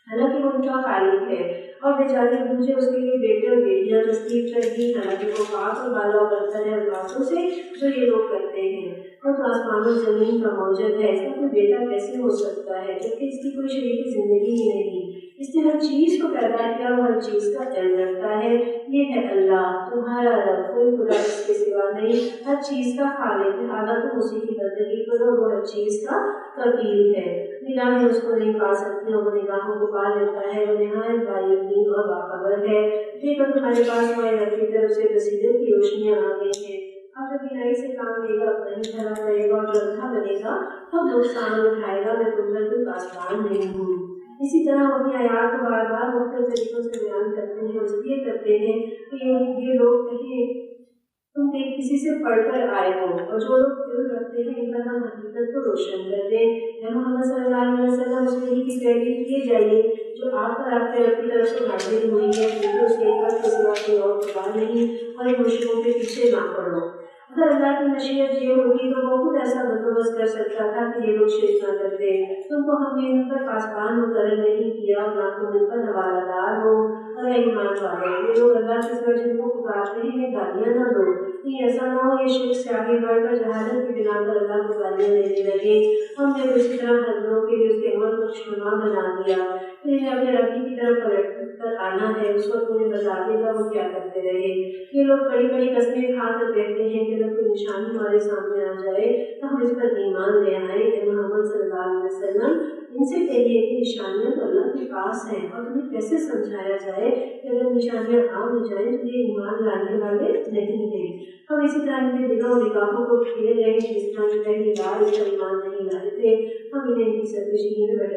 حالانکہ وہ ان کا خالق ہے، اور بے جانے بوجھے اس کے لیے بیٹے اور بیٹیاں تصدیق کر دی، حالانکہ وہ پاک اور بالا برتر ہے ان باتوں سے جو یہ لوگ کرتے ہیں۔ اور تو آسمان و زمین کا موجود ہے، اس کا کوئی بیٹا کیسے ہو سکتا ہے جبکہ اس کی کوئی شریک زندگی ہی نہیں۔ اس نے ہر چیز کو پیدا کیا اور ہر چیز کا علم رکھتا ہے۔ یہ ہے اللہ تمہارا رب، کوئی خدا اس کے سوا نہیں، ہر چیز کا خالق ہے، لہٰذا تم اسی کی بندگی کرو، وہ ہر چیز کا کفیل ہے۔ نگاہیں اس کو نہیں پا سکتی اور وہ نگاہوں کو پا لیتا ہے، وہ نہایت باریک اور باخبر ہے۔ دیکھو تمہارے پاس ہماری رب کی طرف سے بصیرت کی روشنیاں آ گئی ہیں۔ اب جو بینائی سے کام لے گا اپنا ہی بھلا کرے گا، اور جو اندھا بنے گا تب نقصان اٹھائے گا، میں تم پر کوئی آسان نہیں ہوں۔ اسی طرح وہ اپنی آیات کو بار بار مختلف طریقوں سے بیان کرتے ہیں اور اس لیے کرتے ہیں کہ یہ لوگ کہیں تم کسی سے پڑھ کر آئے ہو، اور جو لوگ علم رکھتے ہیں ان پر ہم حقیقت کو روشن کر دیں۔ اے محمد صلی اللہ علیہ وسلم، اس وحی کی پیروی کیے جائیے جو آپ پر آپ کے رب کی طرف سے نازل ہوئی ہے، کیونکہ اس کے عبادت کے سوا کوئی اور خدا نہیں، اور ان مشرکوں کے پیچھے نہ پڑو۔ اگر اللہ کی مشیت یہ ہوگی تو وہ خود ایسا بندوبست کر سکتا تھا کہ یہ لوگ شرک نہ کرتے. تم کو ہم نے ان پر پاسبان مقرر نہیں کیا اور نہ تم ان پر حوالہ دار ہو. اور ایمان والے یہ لوگ اللہ کے سوا جن کو پکارتے ہیں گالیاں نہ دو. ایسا نہ ہو یہ شرک سے آگے بڑھ کر جہالت کی بنا پر اللہ کو گالیاں دینے لگے. ہم نے اسی طرح ہر لوگوں کے لیے اس کے عمل کو خوشنما بنا دیا. پھر اپنے ربی کی طرف پلٹ کر آنا ہے اس وقت انہیں بتا دے گا وہ کیا کرتے رہے. یہ لوگ بڑی بڑی قسمیں کھا کر کہتے ہیں کہ اگر کوئی نشانی ہمارے سامنے آ جائے تو ہم اس پر ایمان لے آئیں. کہ محمد صلی اللہ علیہ وسلم ان سے کہیے کہ نشانیاں تو اللہ کے پاس ہیں اور تمہیں کیسے سمجھایا جائے کہ اگر نشانیاں آ بھی جائیں تو یہ ایمان لانے والے نہیں ہیں. ہم اسی طرح ان کے دلوں اور نگاہوں کو کھیل رہے ہیں جس طرح کے پہلی بار اس پر ایمان نہیں لائے تھے. ہم انہیں ان کی سرکشی میں